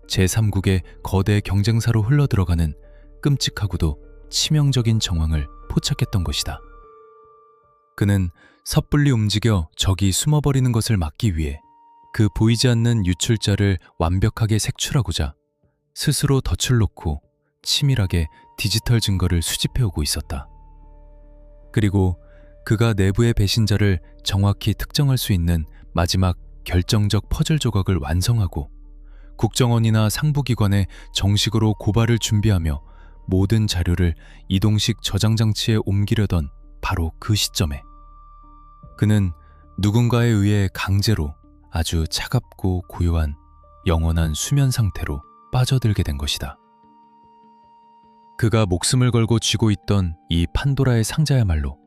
제3국의 거대 경쟁사로 흘러들어가는 끔찍하고도 치명적인 정황을 포착했던 것이다. 그는 섣불리 움직여 적이 숨어버리는 것을 막기 위해 그 보이지 않는 유출자를 완벽하게 색출하고자 스스로 덫을 놓고 치밀하게 디지털 증거를 수집해오고 있었다. 그리고 그가 내부의 배신자를 정확히 특정할 수 있는 마지막 결정적 퍼즐 조각을 완성하고 국정원이나 상부기관에 정식으로 고발을 준비하며 모든 자료를 이동식 저장 장치에 옮기려던 바로 그 시점에 그는 누군가에 의해 강제로 아주 차갑고 고요한 영원한 수면 상태로 빠져들게 된 것이다. 그가 목숨을 걸고 쥐고 있던 이 판도라의 상자야말로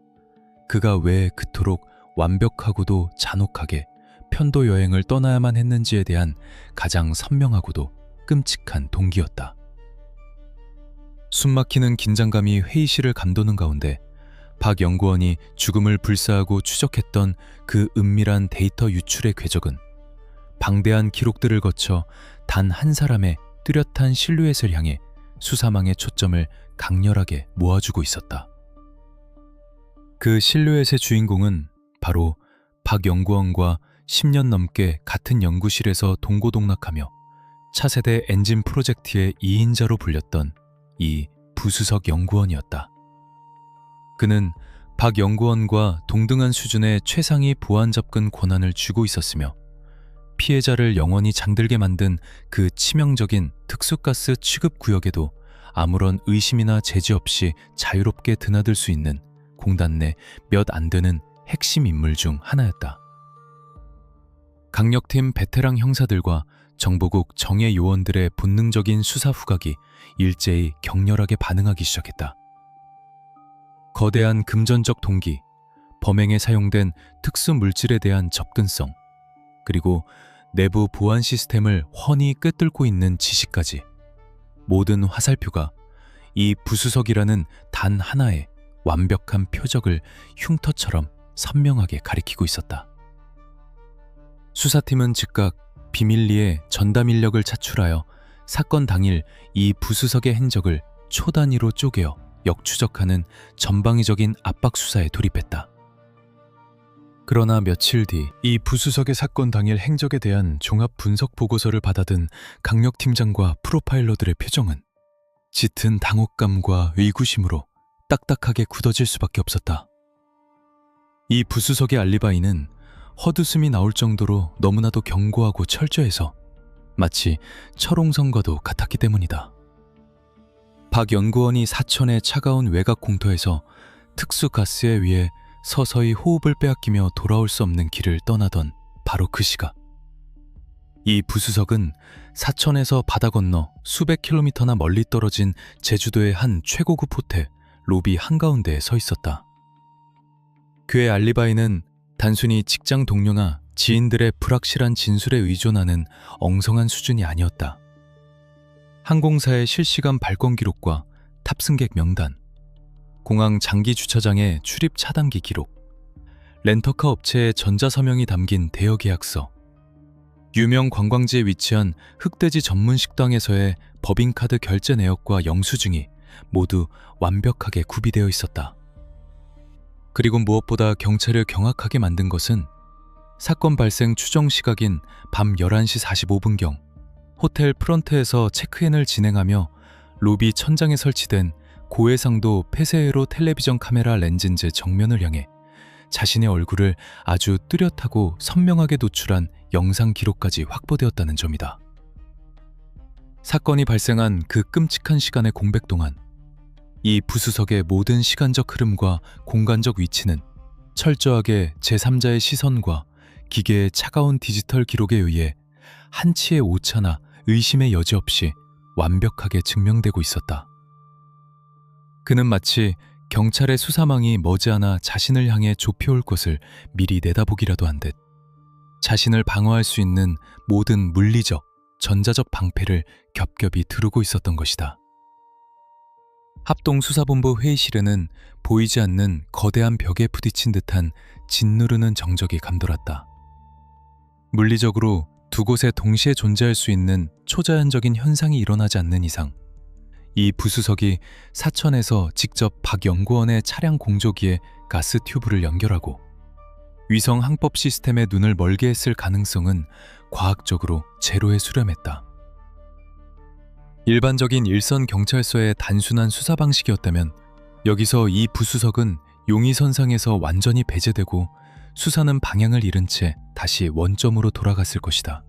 그가 왜 그토록 완벽하고도 잔혹하게 편도 여행을 떠나야만 했는지에 대한 가장 선명하고도 끔찍한 동기였다. 숨막히는 긴장감이 회의실을 감도는 가운데 박 연구원이 죽음을 불사하고 추적했던 그 은밀한 데이터 유출의 궤적은 방대한 기록들을 거쳐 단 한 사람의 뚜렷한 실루엣을 향해 수사망의 초점을 강렬하게 모아주고 있었다. 그 실루엣의 주인공은 바로 박 연구원과 10년 넘게 같은 연구실에서 동고동락하며 차세대 엔진 프로젝트의 2인자로 불렸던 이 부수석 연구원이었다. 그는 박 연구원과 동등한 수준의 최상위 보안 접근 권한을 쥐고 있었으며 피해자를 영원히 잠들게 만든 그 치명적인 특수가스 취급 구역에도 아무런 의심이나 제지 없이 자유롭게 드나들 수 있는 공단 내 몇 안 되는 핵심 인물 중 하나였다. 강력팀 베테랑 형사들과 정보국 정예 요원들의 본능적인 수사 후각이 일제히 격렬하게 반응하기 시작했다. 거대한 금전적 동기, 범행에 사용된 특수 물질에 대한 접근성, 그리고 내부 보안 시스템을 훤히 꿰뚫고 있는 지식까지 모든 화살표가 이 부수석이라는 단 하나의 완벽한 표적을 흉터처럼 선명하게 가리키고 있었다. 수사팀은 즉각 비밀리에 전담 인력을 차출하여 사건 당일 이 부수석의 행적을 초단위로 쪼개어 역추적하는 전방위적인 압박 수사에 돌입했다. 그러나 며칠 뒤 이 부수석의 사건 당일 행적에 대한 종합 분석 보고서를 받아든 강력팀장과 프로파일러들의 표정은 짙은 당혹감과 의구심으로 딱딱하게 굳어질 수밖에 없었다. 이 부수석의 알리바이는 헛웃음이 나올 정도로 너무나도 견고하고 철저해서 마치 철옹성과도 같았기 때문이다. 박 연구원이 사천의 차가운 외곽 공터에서 특수가스에 의해 서서히 호흡을 빼앗기며 돌아올 수 없는 길을 떠나던 바로 그 시각, 이 부수석은 사천에서 바다 건너 수백 킬로미터나 멀리 떨어진 제주도의 한 최고급 호텔 로비 한가운데에 서 있었다. 그의 알리바이는 단순히 직장 동료나 지인들의 불확실한 진술에 의존하는 엉성한 수준이 아니었다. 항공사의 실시간 발권 기록과 탑승객 명단, 공항 장기 주차장의 출입 차단기 기록, 렌터카 업체의 전자서명이 담긴 대여 계약서, 유명 관광지에 위치한 흑돼지 전문 식당에서의 법인카드 결제 내역과 영수증이 모두 완벽하게 구비되어 있었다. 그리고 무엇보다 경찰을 경악하게 만든 것은 사건 발생 추정 시각인 밤 11시 45분경 호텔 프런트에서 체크인을 진행하며 로비 천장에 설치된 고해상도 폐쇄회로 텔레비전 카메라 렌즈제 정면을 향해 자신의 얼굴을 아주 뚜렷하고 선명하게 노출한 영상 기록까지 확보되었다는 점이다. 사건이 발생한 그 끔찍한 시간의 공백 동안 이 부수석의 모든 시간적 흐름과 공간적 위치는 철저하게 제3자의 시선과 기계의 차가운 디지털 기록에 의해 한치의 오차나 의심의 여지 없이 완벽하게 증명되고 있었다. 그는 마치 경찰의 수사망이 머지않아 자신을 향해 좁혀올 것을 미리 내다보기라도 한 듯 자신을 방어할 수 있는 모든 물리적, 전자적 방패를 겹겹이 두르고 있었던 것이다. 합동수사본부 회의실에는 보이지 않는 거대한 벽에 부딪힌 듯한 짓누르는 정적이 감돌았다. 물리적으로 두 곳에 동시에 존재할 수 있는 초자연적인 현상이 일어나지 않는 이상 이 부수석이 사천에서 직접 박 연구원의 차량 공조기에 가스 튜브를 연결하고 위성 항법 시스템에 눈을 멀게 했을 가능성은 과학적으로 제로에 수렴했다. 일반적인 일선 경찰서의 단순한 수사 방식이었다면 여기서 이 부수석은 용의선상에서 완전히 배제되고 수사는 방향을 잃은 채 다시 원점으로 돌아갔을 것이다.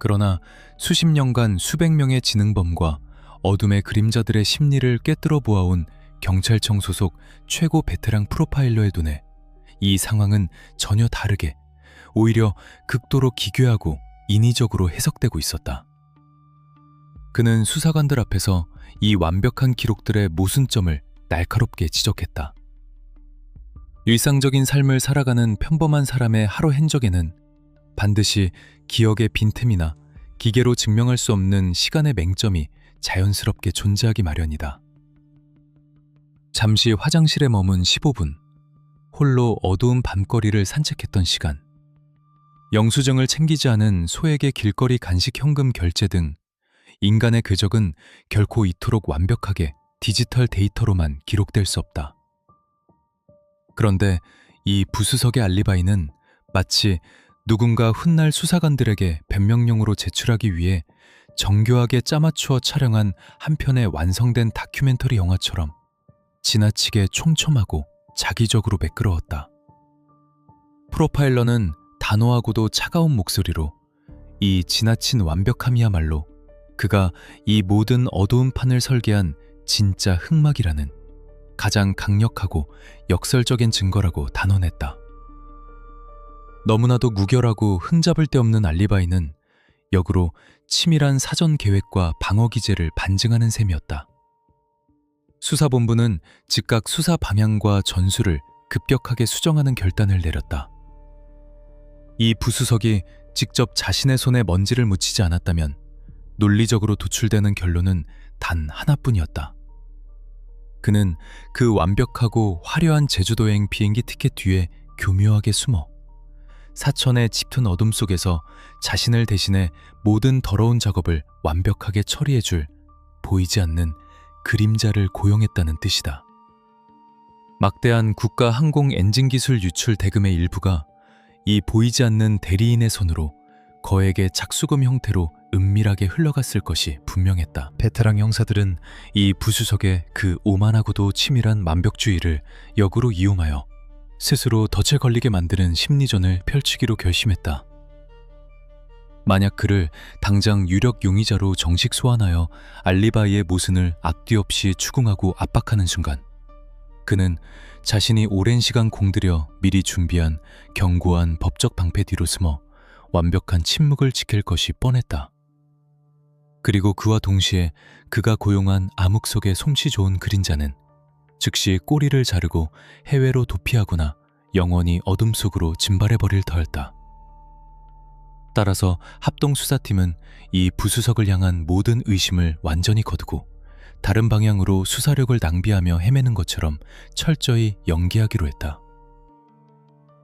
그러나 수십 년간 수백 명의 지능범과 어둠의 그림자들의 심리를 꿰뚫어 보아온 경찰청 소속 최고 베테랑 프로파일러의 눈에 이 상황은 전혀 다르게, 오히려 극도로 기괴하고 인위적으로 해석되고 있었다. 그는 수사관들 앞에서 이 완벽한 기록들의 모순점을 날카롭게 지적했다. 일상적인 삶을 살아가는 평범한 사람의 하루 행적에는 반드시 기억의 빈틈이나 기계로 증명할 수 없는 시간의 맹점이 자연스럽게 존재하기 마련이다. 잠시 화장실에 머문 15분, 홀로 어두운 밤거리를 산책했던 시간, 영수증을 챙기지 않은 소액의 길거리 간식 현금 결제 등 인간의 궤적은 결코 이토록 완벽하게 디지털 데이터로만 기록될 수 없다. 그런데 이 부수석의 알리바이는 마치 누군가 훗날 수사관들에게 변명용으로 제출하기 위해 정교하게 짜맞추어 촬영한 한 편의 완성된 다큐멘터리 영화처럼 지나치게 촘촘하고 자기적으로 매끄러웠다. 프로파일러는 단호하고도 차가운 목소리로 이 지나친 완벽함이야말로 그가 이 모든 어두운 판을 설계한 진짜 흑막이라는 가장 강력하고 역설적인 증거라고 단언했다. 너무나도 무결하고 흠잡을 데 없는 알리바이는 역으로 치밀한 사전 계획과 방어 기제를 반증하는 셈이었다. 수사본부는 즉각 수사 방향과 전술을 급격하게 수정하는 결단을 내렸다. 이 부수석이 직접 자신의 손에 먼지를 묻히지 않았다면 논리적으로 도출되는 결론은 단 하나뿐이었다. 그는 그 완벽하고 화려한 제주도행 비행기 티켓 뒤에 교묘하게 숨어 사천의 짙은 어둠 속에서 자신을 대신해 모든 더러운 작업을 완벽하게 처리해줄 보이지 않는 그림자를 고용했다는 뜻이다. 막대한 국가 항공 엔진 기술 유출 대금의 일부가 이 보이지 않는 대리인의 손으로 거액의 착수금 형태로 은밀하게 흘러갔을 것이 분명했다. 베테랑 형사들은 이 부수석의 그 오만하고도 치밀한 완벽주의를 역으로 이용하여 스스로 덫에 걸리게 만드는 심리전을 펼치기로 결심했다. 만약 그를 당장 유력 용의자로 정식 소환하여 알리바이의 모순을 앞뒤 없이 추궁하고 압박하는 순간 그는 자신이 오랜 시간 공들여 미리 준비한 견고한 법적 방패 뒤로 숨어 완벽한 침묵을 지킬 것이 뻔했다. 그리고 그와 동시에 그가 고용한 암흑 속의 솜씨 좋은 그림자는 즉시 꼬리를 자르고 해외로 도피하거나 영원히 어둠 속으로 증발해버릴 터였다. 따라서 합동수사팀은 이 부수석을 향한 모든 의심을 완전히 거두고 다른 방향으로 수사력을 낭비하며 헤매는 것처럼 철저히 연기하기로 했다.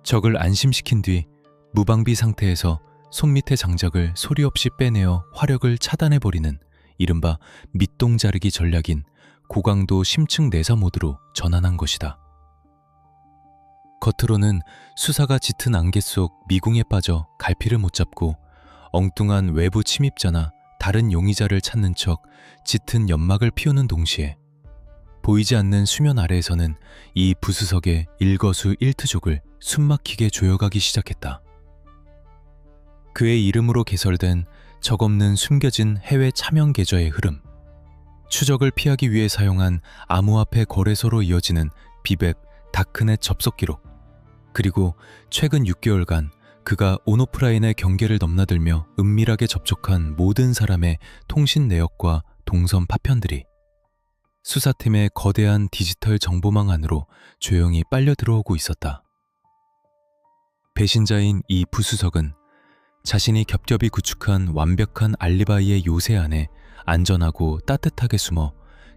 적을 안심시킨 뒤 무방비 상태에서 손밑의 장작을 소리 없이 빼내어 화력을 차단해버리는 이른바 밑동 자르기 전략인 고강도 심층 내사 모드로 전환한 것이다. 겉으로는 수사가 짙은 안개 속 미궁에 빠져 갈피를 못 잡고 엉뚱한 외부 침입자나 다른 용의자를 찾는 척 짙은 연막을 피우는 동시에 보이지 않는 수면 아래에서는 이 부수석의 일거수일투족을 숨막히게 조여가기 시작했다. 그의 이름으로 개설된 적없는 숨겨진 해외 차명 계좌의 흐름, 추적을 피하기 위해 사용한 암호화폐 거래소로 이어지는 비백, 다크넷 접속 기록, 그리고 최근 6개월간 그가 온오프라인의 경계를 넘나들며 은밀하게 접촉한 모든 사람의 통신 내역과 동선 파편들이 수사팀의 거대한 디지털 정보망 안으로 조용히 빨려 들어오고 있었다. 배신자인 이 부수석은 자신이 겹겹이 구축한 완벽한 알리바이의 요새 안에 안전하고 따뜻하게 숨어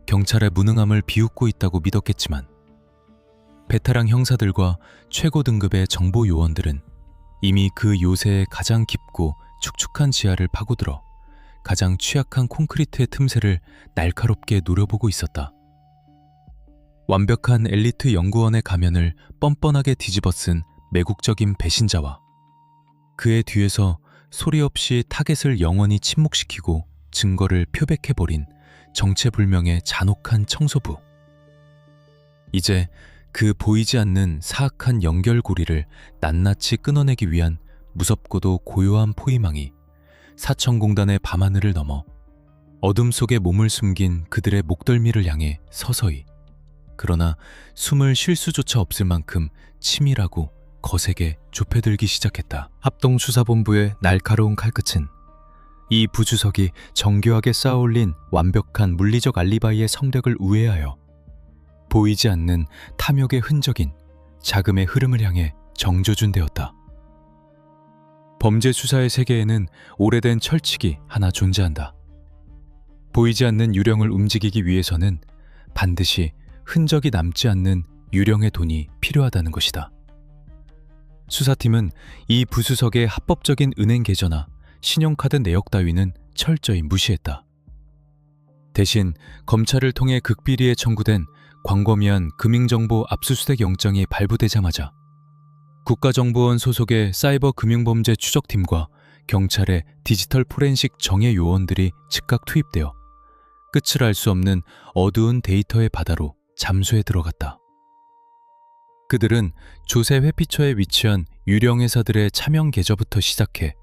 경찰의 무능함을 비웃고 있다고 믿었겠지만 베테랑 형사들과 최고 등급의 정보 요원들은 이미 그 요새의 가장 깊고 축축한 지하를 파고들어 가장 취약한 콘크리트의 틈새를 날카롭게 노려보고 있었다. 완벽한 엘리트 연구원의 가면을 뻔뻔하게 뒤집어 쓴 매국적인 배신자와 그의 뒤에서 소리 없이 타겟을 영원히 침묵시키고 증거를 표백해버린 정체불명의 잔혹한 청소부. 이제 그 보이지 않는 사악한 연결고리를 낱낱이 끊어내기 위한 무섭고도 고요한 포위망이 사천공단의 밤하늘을 넘어 어둠 속에 몸을 숨긴 그들의 목덜미를 향해 서서히, 그러나 숨을 쉴 수조차 없을 만큼 치밀하고 거세게 좁혀들기 시작했다. 합동수사본부의 날카로운 칼끝은 이 부주석이 정교하게 쌓아올린 완벽한 물리적 알리바이의 성력을 우회하여 보이지 않는 탐욕의 흔적인 자금의 흐름을 향해 정조준되었다. 범죄 수사의 세계에는 오래된 철칙이 하나 존재한다. 보이지 않는 유령을 움직이기 위해서는 반드시 흔적이 남지 않는 유령의 돈이 필요하다는 것이다. 수사팀은 이 부수석의 합법적인 은행 계좌나 신용카드 내역 따위는 철저히 무시했다. 대신 검찰을 통해 극비리에 청구된 광범위한 금융정보 압수수색 영장이 발부되자마자 국가정보원 소속의 사이버 금융범죄 추적팀과 경찰의 디지털 포렌식 정예 요원들이 즉각 투입되어 끝을 알 수 없는 어두운 데이터의 바다로 잠수해 들어갔다. 그들은 조세 회피처에 위치한 유령 회사들의 차명 계좌부터 시작해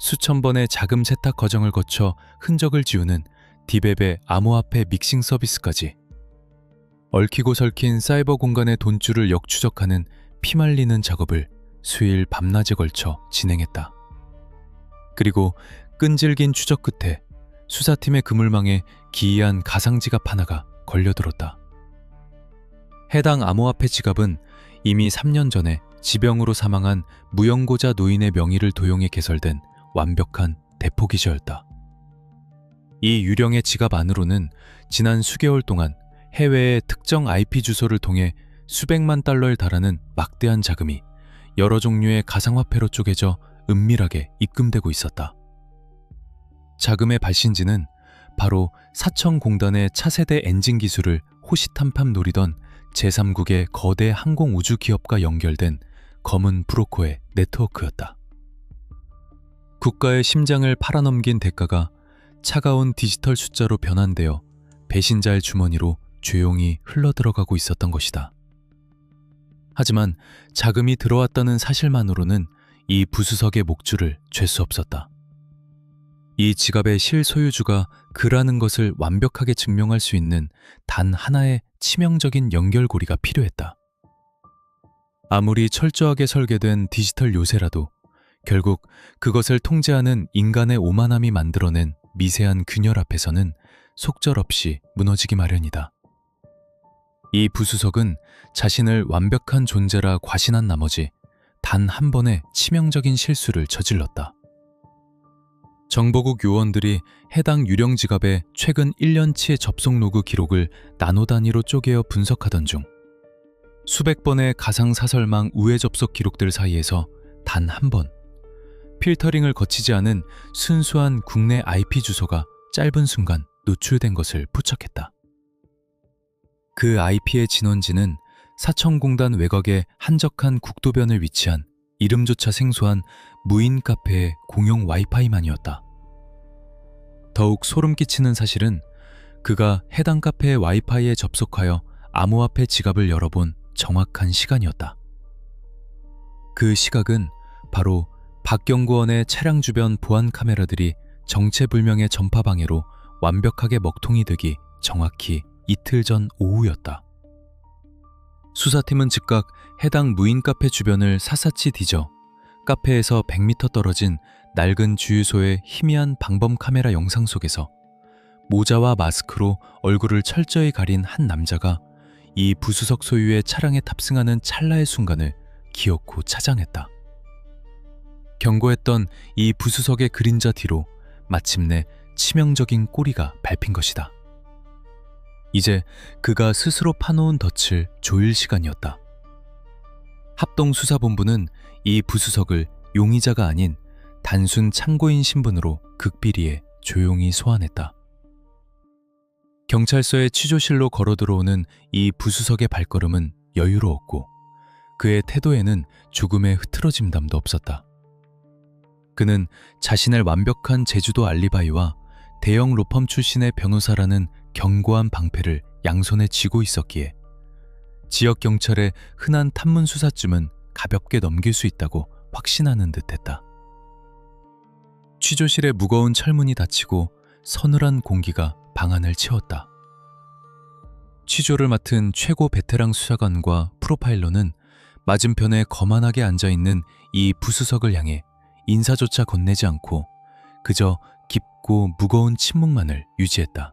수천 번의 자금 세탁 과정을 거쳐 흔적을 지우는 디베베 암호화폐 믹싱 서비스까지 얽히고 설킨 사이버 공간의 돈줄을 역추적하는 피말리는 작업을 수일 밤낮에 걸쳐 진행했다. 그리고 끈질긴 추적 끝에 수사팀의 그물망에 기이한 가상지갑 하나가 걸려들었다. 해당 암호화폐 지갑은 이미 3년 전에 지병으로 사망한 무연고자 노인의 명의를 도용해 개설된 완벽한 대포기저였다. 이 유령의 지갑 안으로는 지난 수개월 동안 해외의 특정 IP 주소를 통해 수백만 달러에 달하는 막대한 자금이 여러 종류의 가상화폐로 쪼개져 은밀하게 입금되고 있었다. 자금의 발신지는 바로 사천공단의 차세대 엔진 기술을 호시탐탐 노리던 제3국의 거대 항공우주 기업과 연결된 검은 브로커의 네트워크였다. 국가의 심장을 팔아넘긴 대가가 차가운 디지털 숫자로 변환되어 배신자의 주머니로 조용히 흘러들어가고 있었던 것이다. 하지만 자금이 들어왔다는 사실만으로는 이 부수석의 목줄을 잴 수 없었다. 이 지갑의 실소유주가 그라는 것을 완벽하게 증명할 수 있는 단 하나의 치명적인 연결고리가 필요했다. 아무리 철저하게 설계된 디지털 요새라도 결국 그것을 통제하는 인간의 오만함이 만들어낸 미세한 균열 앞에서는 속절없이 무너지기 마련이다. 이 부수석은 자신을 완벽한 존재라 과신한 나머지 단 한 번의 치명적인 실수를 저질렀다. 정보국 요원들이 해당 유령 지갑의 최근 1년치의 접속 로그 기록을 나노 단위로 쪼개어 분석하던 중 수백 번의 가상사설망 우회 접속 기록들 사이에서 단 한 번 필터링을 거치지 않은 순수한 국내 IP 주소가 짧은 순간 노출된 것을 포착했다. 그 IP의 진원지는 사천공단 외곽의 한적한 국도변에 위치한 이름조차 생소한 무인 카페의 공용 와이파이만이었다. 더욱 소름 끼치는 사실은 그가 해당 카페의 와이파이에 접속하여 암호화폐 지갑을 열어본 정확한 시간이었다. 그 시각은 바로 박경구원의 차량 주변 보안 카메라들이 정체불명의 전파 방해로 완벽하게 먹통이 되기 정확히 이틀 전 오후였다. 수사팀은 즉각 해당 무인 카페 주변을 샅샅이 뒤져 카페에서 100m 떨어진 낡은 주유소의 희미한 방범 카메라 영상 속에서 모자와 마스크로 얼굴을 철저히 가린 한 남자가 이 부수석 소유의 차량에 탑승하는 찰나의 순간을 기어코 차장했다. 경고했던 이 부수석의 그림자 뒤로 마침내 치명적인 꼬리가 밟힌 것이다. 이제 그가 스스로 파놓은 덫을 조일 시간이었다. 합동수사본부는 이 부수석을 용의자가 아닌 단순 참고인 신분으로 극비리에 조용히 소환했다. 경찰서의 취조실로 걸어 들어오는 이 부수석의 발걸음은 여유로웠고 그의 태도에는 조금의 흐트러짐담도 없었다. 그는 자신의 완벽한 제주도 알리바이와 대형 로펌 출신의 변호사라는 견고한 방패를 양손에 쥐고 있었기에 지역 경찰의 흔한 탐문 수사쯤은 가볍게 넘길 수 있다고 확신하는 듯했다. 취조실의 무거운 철문이 닫히고 서늘한 공기가 방 안을 채웠다. 취조를 맡은 최고 베테랑 수사관과 프로파일러는 맞은편에 거만하게 앉아있는 이 부수석을 향해 인사조차 건네지 않고 그저 깊고 무거운 침묵만을 유지했다.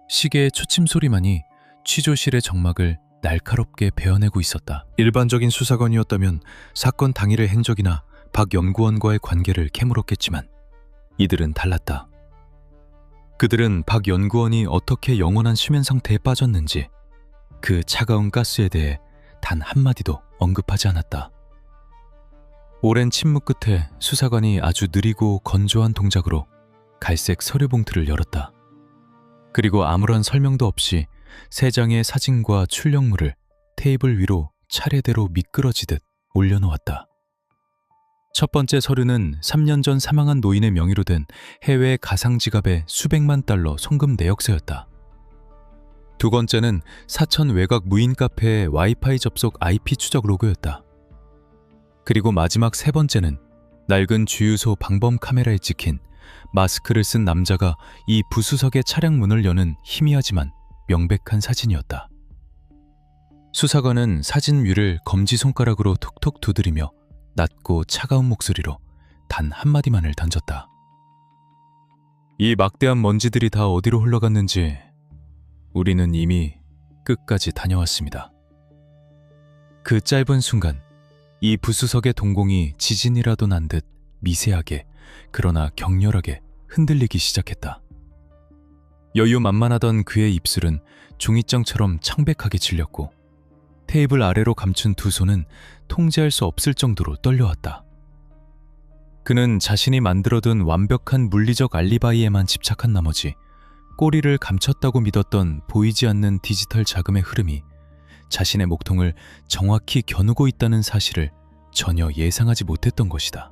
시계의 초침 소리만이 취조실의 정막을 날카롭게 베어내고 있었다. 일반적인 수사관이었다면 사건 당일의 행적이나 박 연구원과의 관계를 캐물었겠지만 이들은 달랐다. 그들은 박 연구원이 어떻게 영원한 수면 상태에 빠졌는지 그 차가운 가스에 대해 단 한마디도 언급하지 않았다. 오랜 침묵 끝에 수사관이 아주 느리고 건조한 동작으로 갈색 서류 봉투를 열었다. 그리고 아무런 설명도 없이 세 장의 사진과 출력물을 테이블 위로 차례대로 미끄러지듯 올려놓았다. 첫 번째 서류는 3년 전 사망한 노인의 명의로 된 해외 가상지갑의 수백만 달러 송금 내역서였다. 두 번째는 사천 외곽 무인 카페의 와이파이 접속 IP 추적 로그였다. 그리고 마지막 세 번째는 낡은 주유소 방범 카메라에 찍힌 마스크를 쓴 남자가 이 부수석의 차량 문을 여는 희미하지만 명백한 사진이었다. 수사관은 사진 위를 검지손가락으로 톡톡 두드리며 낮고 차가운 목소리로 단 한마디만을 던졌다. 이 막대한 먼지들이 다 어디로 흘러갔는지 우리는 이미 끝까지 다녀왔습니다. 그 짧은 순간 이 부수석의 동공이 지진이라도 난 듯 미세하게 그러나 격렬하게 흔들리기 시작했다. 여유만만하던 그의 입술은 종이장처럼 창백하게 질렸고 테이블 아래로 감춘 두 손은 통제할 수 없을 정도로 떨려왔다. 그는 자신이 만들어둔 완벽한 물리적 알리바이에만 집착한 나머지 꼬리를 감췄다고 믿었던 보이지 않는 디지털 자금의 흐름이 자신의 목통을 정확히 겨누고 있다는 사실을 전혀 예상하지 못했던 것이다.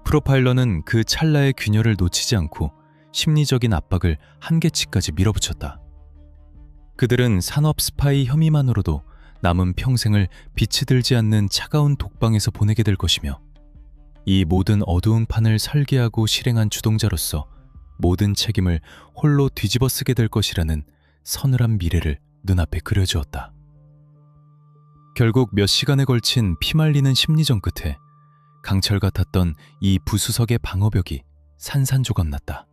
프로파일러는 그 찰나의 균열을 놓치지 않고 심리적인 압박을 한계치까지 밀어붙였다. 그들은 산업 스파이 혐의만으로도 남은 평생을 빛이 들지 않는 차가운 독방에서 보내게 될 것이며 이 모든 어두운 판을 설계하고 실행한 주동자로서 모든 책임을 홀로 뒤집어 쓰게 될 것이라는 서늘한 미래를 눈앞에 그려주었다. 결국 몇 시간에 걸친 피말리는 심리전 끝에 강철 같았던 이 부수석의 방어벽이 산산조각났다.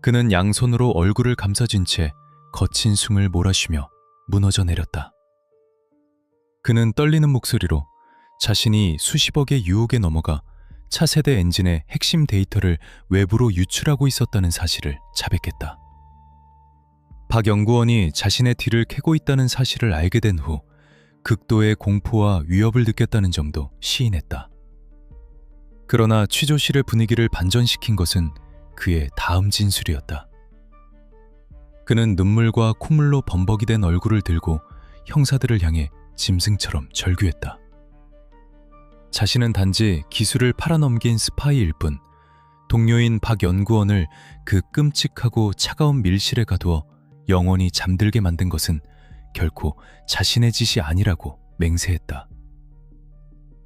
그는 양손으로 얼굴을 감싸쥔 채 거친 숨을 몰아쉬며 무너져 내렸다. 그는 떨리는 목소리로 자신이 수십억의 유혹에 넘어가 차세대 엔진의 핵심 데이터를 외부로 유출하고 있었다는 사실을 자백했다. 박 연구원이 자신의 뒤를 캐고 있다는 사실을 알게 된 후 극도의 공포와 위협을 느꼈다는 점도 시인했다. 그러나 취조실의 분위기를 반전시킨 것은 그의 다음 진술이었다. 그는 눈물과 콧물로 범벅이 된 얼굴을 들고 형사들을 향해 짐승처럼 절규했다. 자신은 단지 기술을 팔아넘긴 스파이일 뿐 동료인 박 연구원을 그 끔찍하고 차가운 밀실에 가두어 영원히 잠들게 만든 것은 결코 자신의 짓이 아니라고 맹세했다.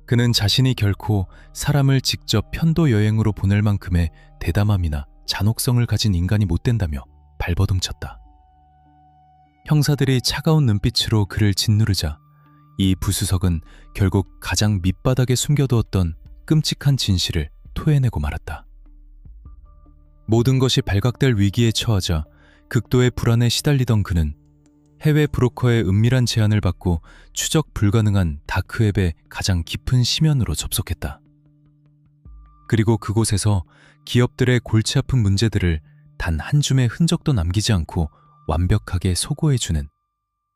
그는 자신이 결코 사람을 직접 편도 여행으로 보낼 만큼의 대담함이나 잔혹성을 가진 인간이 못 된다며 발버둥쳤다. 형사들이 차가운 눈빛으로 그를 짓누르자 이 부수석은 결국 가장 밑바닥에 숨겨두었던 끔찍한 진실을 토해내고 말았다. 모든 것이 발각될 위기에 처하자 극도의 불안에 시달리던 그는 해외 브로커의 은밀한 제안을 받고 추적 불가능한 다크웹의 가장 깊은 심연으로 접속했다. 그리고 그곳에서 기업들의 골치 아픈 문제들을 단 한 줌의 흔적도 남기지 않고 완벽하게 소고해주는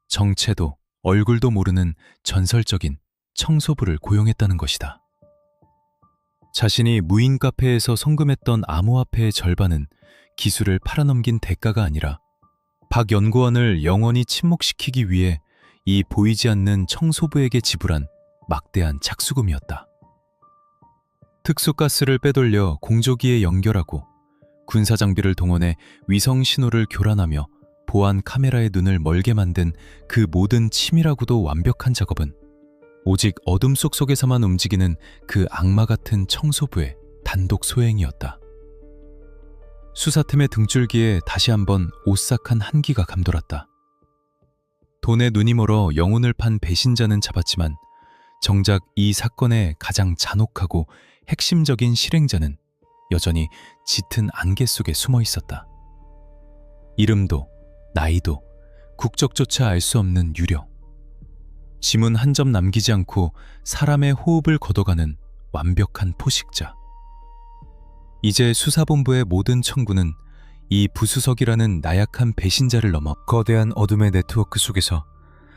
정체도 얼굴도 모르는 전설적인 청소부를 고용했다는 것이다. 자신이 무인 카페에서 송금했던 암호화폐의 절반은 기술을 팔아넘긴 대가가 아니라 박 연구원을 영원히 침묵시키기 위해 이 보이지 않는 청소부에게 지불한 막대한 착수금이었다. 특수가스를 빼돌려 공조기에 연결하고 군사장비를 동원해 위성 신호를 교란하며 보안 카메라의 눈을 멀게 만든 그 모든 치밀하고도 완벽한 작업은 오직 어둠 속에서만 움직이는 그 악마 같은 청소부의 단독 소행이었다. 수사팀의 등줄기에 다시 한번 오싹한 한기가 감돌았다. 돈에 눈이 멀어 영혼을 판 배신자는 잡았지만 정작 이 사건의 가장 잔혹하고 핵심적인 실행자는 여전히 짙은 안개 속에 숨어 있었다. 이름도 나이도 국적조차 알 수 없는 유령. 지문 한 점 남기지 않고 사람의 호흡을 걷어가는 완벽한 포식자. 이제 수사본부의 모든 청구는 이 부수석이라는 나약한 배신자를 넘어 거대한 어둠의 네트워크 속에서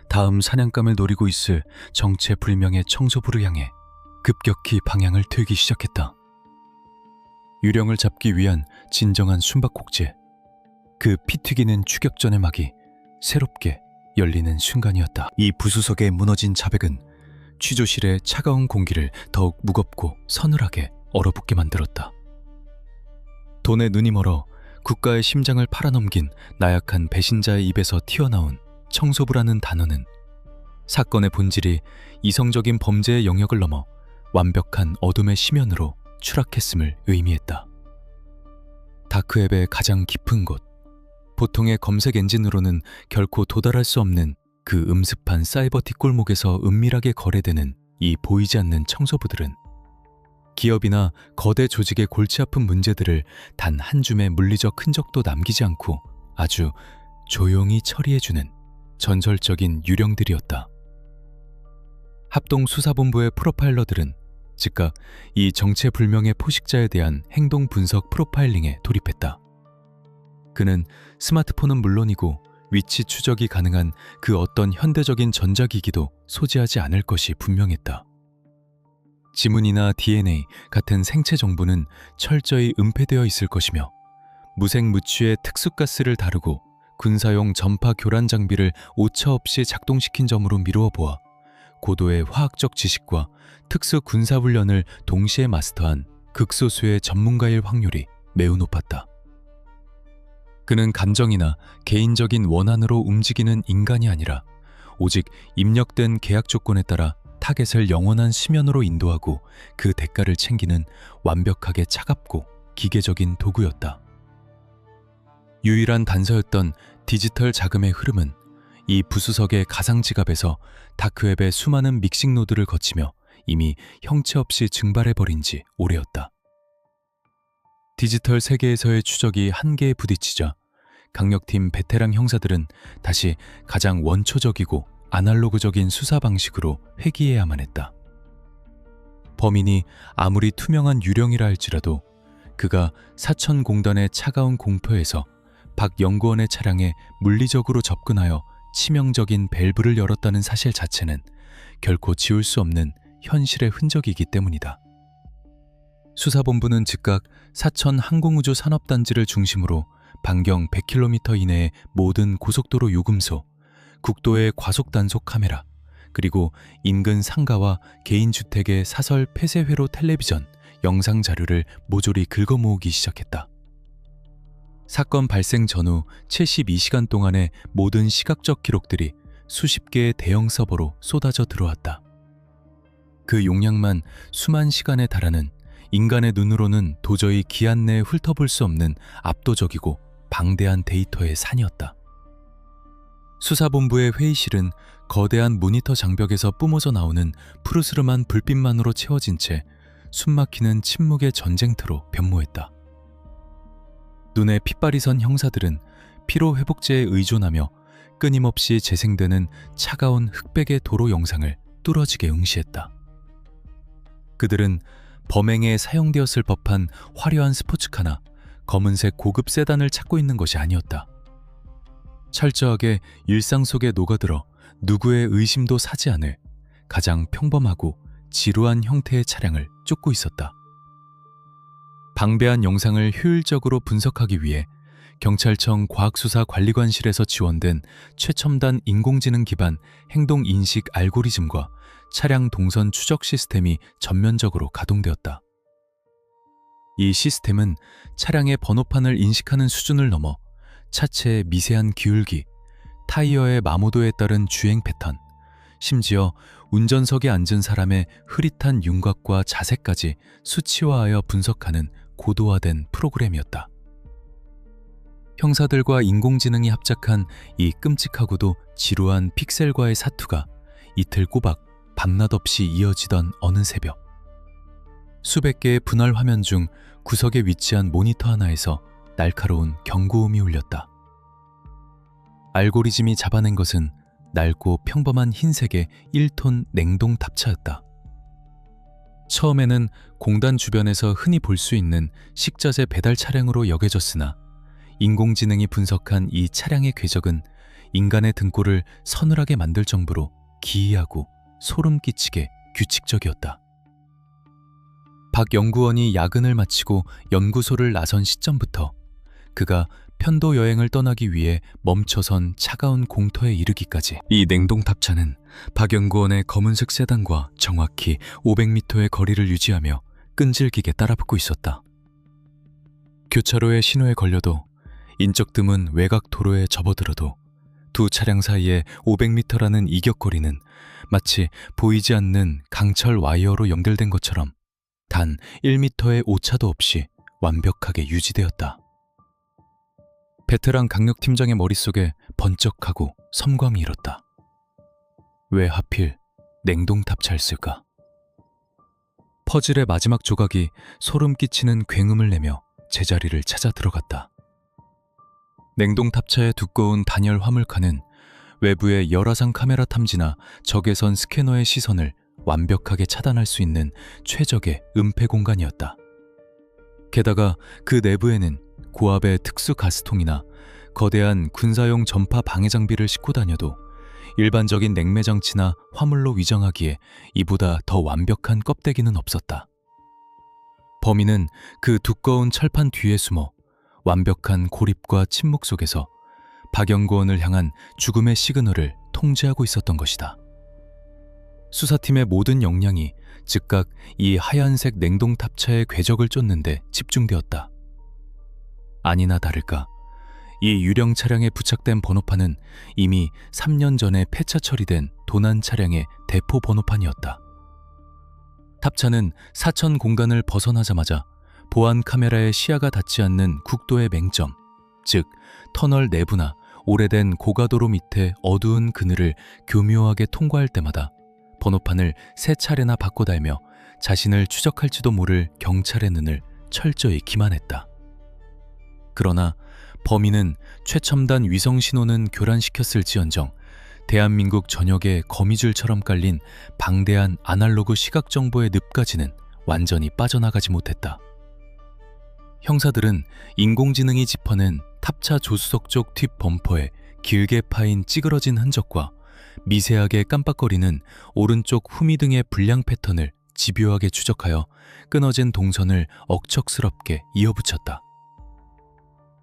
다음 사냥감을 노리고 있을 정체불명의 청소부를 향해 급격히 방향을 틀기 시작했다. 유령을 잡기 위한 진정한 숨바꼭질. 그 피 튀기는 추격전의 막이 새롭게 열리는 순간이었다. 이 부수석의 무너진 자백은 취조실의 차가운 공기를 더욱 무겁고 서늘하게 얼어붙게 만들었다. 돈에 눈이 멀어 국가의 심장을 팔아넘긴 나약한 배신자의 입에서 튀어나온 청소부라는 단어는 사건의 본질이 이성적인 범죄의 영역을 넘어 완벽한 어둠의 심연으로 추락했음을 의미했다. 다크웹의 가장 깊은 곳, 보통의 검색 엔진으로는 결코 도달할 수 없는 그 음습한 사이버티 골목에서 은밀하게 거래되는 이 보이지 않는 청소부들은 기업이나 거대 조직의 골치 아픈 문제들을 단 한 줌의 물리적 흔적도 남기지 않고 아주 조용히 처리해주는 전설적인 유령들이었다. 합동수사본부의 프로파일러들은 즉각 이 정체불명의 포식자에 대한 행동 분석 프로파일링에 돌입했다. 그는 스마트폰은 물론이고 위치 추적이 가능한 그 어떤 현대적인 전자기기도 소지하지 않을 것이 분명했다. 지문이나 DNA 같은 생체 정보는 철저히 은폐되어 있을 것이며 무색무취의 특수가스를 다루고 군사용 전파 교란 장비를 오차없이 작동시킨 점으로 미루어 보아 고도의 화학적 지식과 특수 군사훈련을 동시에 마스터한 극소수의 전문가일 확률이 매우 높았다. 그는 감정이나 개인적인 원한으로 움직이는 인간이 아니라 오직 입력된 계약 조건에 따라 타겟을 영원한 심연으로 인도하고 그 대가를 챙기는 완벽하게 차갑고 기계적인 도구였다. 유일한 단서였던 디지털 자금의 흐름은 이 부수석의 가상지갑에서 다크웹의 수많은 믹싱 노드를 거치며 이미 형체 없이 증발해버린 지 오래였다. 디지털 세계에서의 추적이 한계에 부딪히자 강력팀 베테랑 형사들은 다시 가장 원초적이고 아날로그적인 수사 방식으로 회귀해야만 했다. 범인이 아무리 투명한 유령이라 할지라도 그가 사천공단의 차가운 공포에서 박 연구원의 차량에 물리적으로 접근하여 치명적인 밸브를 열었다는 사실 자체는 결코 지울 수 없는 현실의 흔적이기 때문이다. 수사본부는 즉각 사천 항공우주 산업단지를 중심으로 반경 100km 이내의 모든 고속도로 요금소, 국도의 과속단속 카메라, 그리고 인근 상가와 개인주택의 사설 폐쇄회로 텔레비전, 영상 자료를 모조리 긁어모으기 시작했다. 사건 발생 전후 72시간 동안의 모든 시각적 기록들이 수십 개의 대형 서버로 쏟아져 들어왔다. 그 용량만 수만 시간에 달하는 인간의 눈으로는 도저히 기한 내에 훑어볼 수 없는 압도적이고 방대한 데이터의 산이었다. 수사본부의 회의실은 거대한 모니터 장벽에서 뿜어져 나오는 푸르스름한 불빛만으로 채워진 채 숨막히는 침묵의 전쟁터로 변모했다. 눈에 핏발이 선 형사들은 피로회복제에 의존하며 끊임없이 재생되는 차가운 흑백의 도로 영상을 뚫어지게 응시했다. 그들은 범행에 사용되었을 법한 화려한 스포츠카나 검은색 고급 세단을 찾고 있는 것이 아니었다. 철저하게 일상 속에 녹아들어 누구의 의심도 사지 않을 가장 평범하고 지루한 형태의 차량을 쫓고 있었다. 방대한 영상을 효율적으로 분석하기 위해 경찰청 과학수사관리관실에서 지원된 최첨단 인공지능 기반 행동인식 알고리즘과 차량 동선 추적 시스템이 전면적으로 가동되었다. 이 시스템은 차량의 번호판을 인식하는 수준을 넘어 차체의 미세한 기울기, 타이어의 마모도에 따른 주행 패턴, 심지어 운전석에 앉은 사람의 흐릿한 윤곽과 자세까지 수치화하여 분석하는 고도화된 프로그램이었다. 형사들과 인공지능이 합작한 이 끔찍하고도 지루한 픽셀과의 사투가 이틀 꼬박 밤낮 없이 이어지던 어느 새벽. 수백 개의 분할 화면 중 구석에 위치한 모니터 하나에서 날카로운 경고음이 울렸다. 알고리즘이 잡아낸 것은 낡고 평범한 흰색의 1톤 냉동 탑차였다. 처음에는 공단 주변에서 흔히 볼 수 있는 식자재 배달 차량으로 여겨졌으나 인공지능이 분석한 이 차량의 궤적은 인간의 등골을 서늘하게 만들 정도로 기이하고 소름 끼치게 규칙적이었다. 박 연구원이 야근을 마치고 연구소를 나선 시점부터 그가 편도 여행을 떠나기 위해 멈춰선 차가운 공터에 이르기까지 이 냉동탑차는 박 연구원의 검은색 세단과 정확히 500m의 거리를 유지하며 끈질기게 따라붙고 있었다. 교차로의 신호에 걸려도 인적드문 외곽 도로에 접어들어도 두 차량 사이에 500m라는 이격거리는 마치 보이지 않는 강철 와이어로 연결된 것처럼 단 1m의 오차도 없이 완벽하게 유지되었다. 베테랑 강력팀장의 머릿속에 번쩍하고 섬광이 일었다. 왜 하필 냉동탑차였을까? 퍼즐의 마지막 조각이 소름 끼치는 굉음을 내며 제자리를 찾아 들어갔다. 냉동탑차의 두꺼운 단열 화물칸은 외부의 열화상 카메라 탐지나 적외선 스캐너의 시선을 완벽하게 차단할 수 있는 최적의 은폐 공간이었다. 게다가 그 내부에는 고압의 특수 가스통이나 거대한 군사용 전파 방해 장비를 싣고 다녀도 일반적인 냉매 장치나 화물로 위장하기에 이보다 더 완벽한 껍데기는 없었다. 범인은 그 두꺼운 철판 뒤에 숨어 완벽한 고립과 침묵 속에서 박 연구원을 향한 죽음의 시그널을 통제하고 있었던 것이다. 수사팀의 모든 역량이 즉각 이 하얀색 냉동탑차의 궤적을 쫓는데 집중되었다. 아니나 다를까 이 유령 차량에 부착된 번호판은 이미 3년 전에 폐차 처리된 도난 차량의 대포 번호판이었다. 탑차는 사천 공간을 벗어나자마자 보안 카메라의 시야가 닿지 않는 국도의 맹점, 즉 터널 내부나 오래된 고가도로 밑에 어두운 그늘을 교묘하게 통과할 때마다 번호판을 3차례나 바꿔달며 자신을 추적할지도 모를 경찰의 눈을 철저히 기만했다. 그러나 범인은 최첨단 위성 신호는 교란시켰을지언정 대한민국 전역에 거미줄처럼 깔린 방대한 아날로그 시각 정보의 늪까지는 완전히 빠져나가지 못했다. 형사들은 인공지능이 짚어낸 탑차 조수석 쪽 뒷 범퍼에 길게 파인 찌그러진 흔적과 미세하게 깜빡거리는 오른쪽 후미등의 불량 패턴을 집요하게 추적하여 끊어진 동선을 억척스럽게 이어붙였다.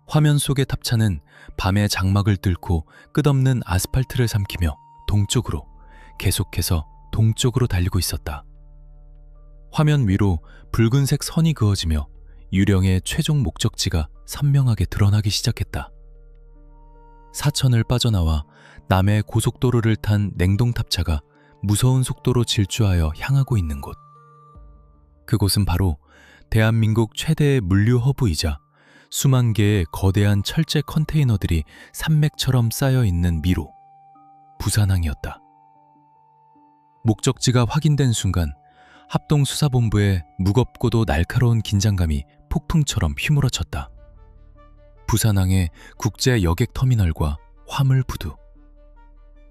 화면 속의 탑차는 밤의 장막을 뚫고 끝없는 아스팔트를 삼키며 동쪽으로 계속해서 동쪽으로 달리고 있었다. 화면 위로 붉은색 선이 그어지며 유령의 최종 목적지가 선명하게 드러나기 시작했다. 사천을 빠져나와 남해 고속도로를 탄 냉동탑차가 무서운 속도로 질주하여 향하고 있는 곳. 그곳은 바로 대한민국 최대의 물류 허브이자 수만 개의 거대한 철제 컨테이너들이 산맥처럼 쌓여있는 미로, 부산항이었다. 목적지가 확인된 순간 합동수사본부의 무겁고도 날카로운 긴장감이 폭풍처럼 휘몰아쳤다. 부산항의 국제 여객터미널과 화물부두.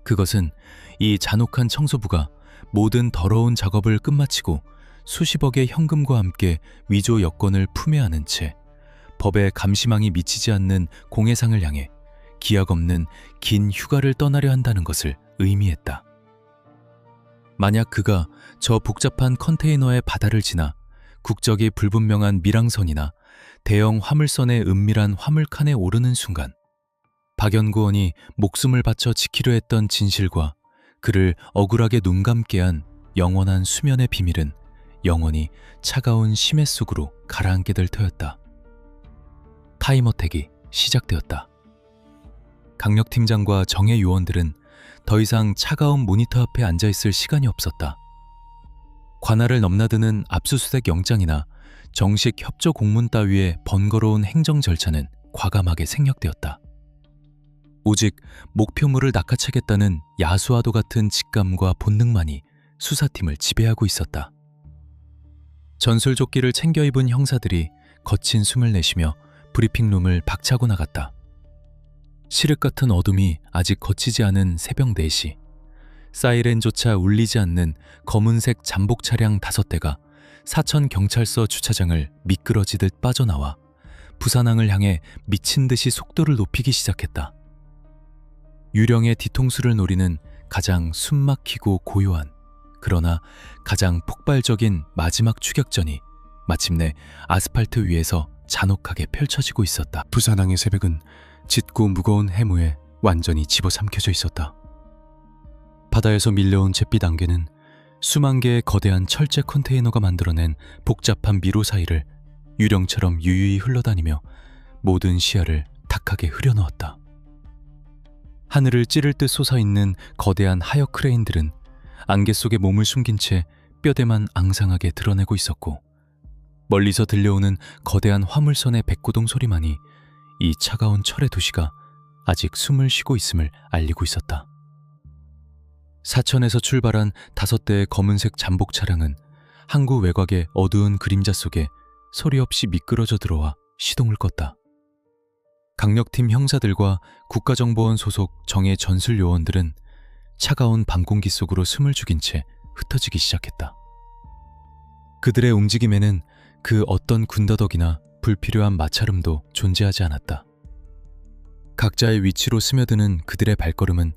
그것은 이 잔혹한 청소부가 모든 더러운 작업을 끝마치고 수십억의 현금과 함께 위조 여권을 품에 안은 채 법의 감시망이 미치지 않는 공해상을 향해 기약 없는 긴 휴가를 떠나려 한다는 것을 의미했다. 만약 그가 저 복잡한 컨테이너의 바다를 지나 국적이 불분명한 밀항선이나 대형 화물선의 은밀한 화물칸에 오르는 순간 박연구원이 목숨을 바쳐 지키려 했던 진실과 그를 억울하게 눈감게 한 영원한 수면의 비밀은 영원히 차가운 심해 속으로 가라앉게 될 터였다. 타임어택이 시작되었다. 강력팀장과 정예 요원들은 더 이상 차가운 모니터 앞에 앉아있을 시간이 없었다. 관할을 넘나드는 압수수색 영장이나 정식 협조 공문 따위의 번거로운 행정 절차는 과감하게 생략되었다. 오직 목표물을 낚아채겠다는 야수와도 같은 직감과 본능만이 수사팀을 지배하고 있었다. 전술조끼를 챙겨 입은 형사들이 거친 숨을 내쉬며 브리핑룸을 박차고 나갔다. 시륵 같은 어둠이 아직 거치지 않은 새벽 4시, 사이렌조차 울리지 않는 검은색 잠복 차량 5대가 사천경찰서 주차장을 미끄러지듯 빠져나와 부산항을 향해 미친 듯이 속도를 높이기 시작했다. 유령의 뒤통수를 노리는 가장 숨막히고 고요한, 그러나 가장 폭발적인 마지막 추격전이 마침내 아스팔트 위에서 잔혹하게 펼쳐지고 있었다. 부산항의 새벽은 짙고 무거운 해무에 완전히 집어삼켜져 있었다. 바다에서 밀려온 잿빛 안개는 수만 개의 거대한 철제 컨테이너가 만들어낸 복잡한 미로 사이를 유령처럼 유유히 흘러다니며 모든 시야를 탁하게 흐려놓았다. 하늘을 찌를 듯 솟아있는 거대한 하역 크레인들은 안개 속에 몸을 숨긴 채 뼈대만 앙상하게 드러내고 있었고, 멀리서 들려오는 거대한 화물선의 백고동 소리만이 이 차가운 철의 도시가 아직 숨을 쉬고 있음을 알리고 있었다. 사천에서 출발한 5대의 검은색 잠복 차량은 항구 외곽의 어두운 그림자 속에 소리 없이 미끄러져 들어와 시동을 껐다. 강력팀 형사들과 국가정보원 소속 정예 전술 요원들은 차가운 밤 공기 속으로 숨을 죽인 채 흩어지기 시작했다. 그들의 움직임에는 그 어떤 군더더기나 불필요한 마찰음도 존재하지 않았다. 각자의 위치로 스며드는 그들의 발걸음은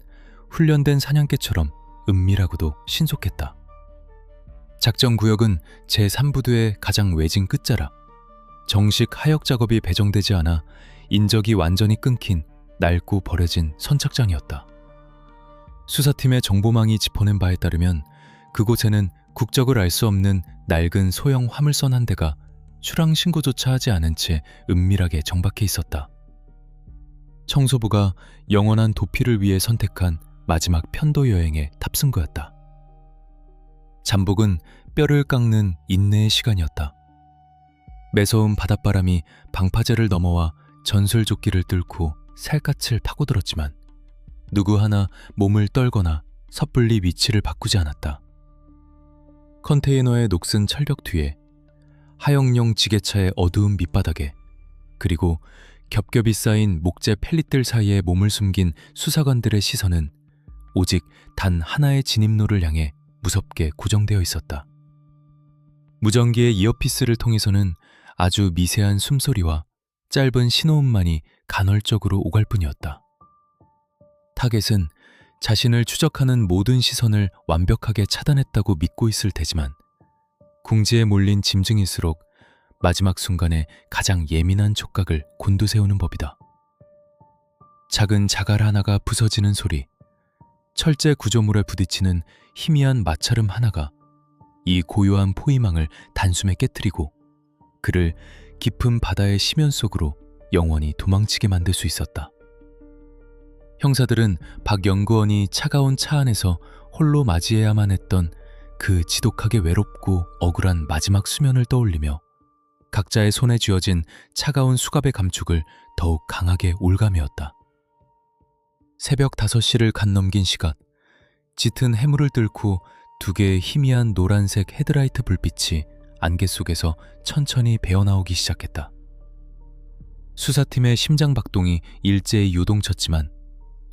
훈련된 사냥개처럼 은밀하고도 신속했다. 작전구역은 제3부두의 가장 외진 끝자락, 정식 하역 작업이 배정되지 않아 인적이 완전히 끊긴 낡고 버려진 선착장이었다. 수사팀의 정보망이 짚어낸 바에 따르면 그곳에는 국적을 알 수 없는 낡은 소형 화물선 한 대가 출항 신고조차 하지 않은 채 은밀하게 정박해 있었다. 청소부가 영원한 도피를 위해 선택한 마지막 편도 여행의 탑승구였다. 잠복은 뼈를 깎는 인내의 시간이었다. 매서운 바닷바람이 방파제를 넘어와 전술조끼를 뚫고 살갗을 파고들었지만 누구 하나 몸을 떨거나 섣불리 위치를 바꾸지 않았다. 컨테이너의 녹슨 철벽 뒤에, 하역용 지게차의 어두운 밑바닥에, 그리고 겹겹이 쌓인 목재 펠릿들 사이에 몸을 숨긴 수사관들의 시선은 오직 단 하나의 진입로를 향해 무섭게 고정되어 있었다. 무전기의 이어피스를 통해서는 아주 미세한 숨소리와 짧은 신호음만이 간헐적으로 오갈 뿐이었다. 타겟은 자신을 추적하는 모든 시선을 완벽하게 차단했다고 믿고 있을 테지만 궁지에 몰린 짐승일수록 마지막 순간에 가장 예민한 촉각을 곤두세우는 법이다. 작은 자갈 하나가 부서지는 소리, 철제 구조물에 부딪히는 희미한 마찰음 하나가 이 고요한 포위망을 단숨에 깨뜨리고 그를 깊은 바다의 심연 속으로 영원히 도망치게 만들 수 있었다. 형사들은 박 연구원이 차가운 차 안에서 홀로 맞이해야만 했던 그 지독하게 외롭고 억울한 마지막 수면을 떠올리며 각자의 손에 쥐어진 차가운 수갑의 감축을 더욱 강하게 올가매었다. 새벽 5시를 간 넘긴 시각, 짙은 해물을 뚫고 2개의 희미한 노란색 헤드라이트 불빛이 안개 속에서 천천히 배어나오기 시작했다. 수사팀의 심장박동이 일제히 요동쳤지만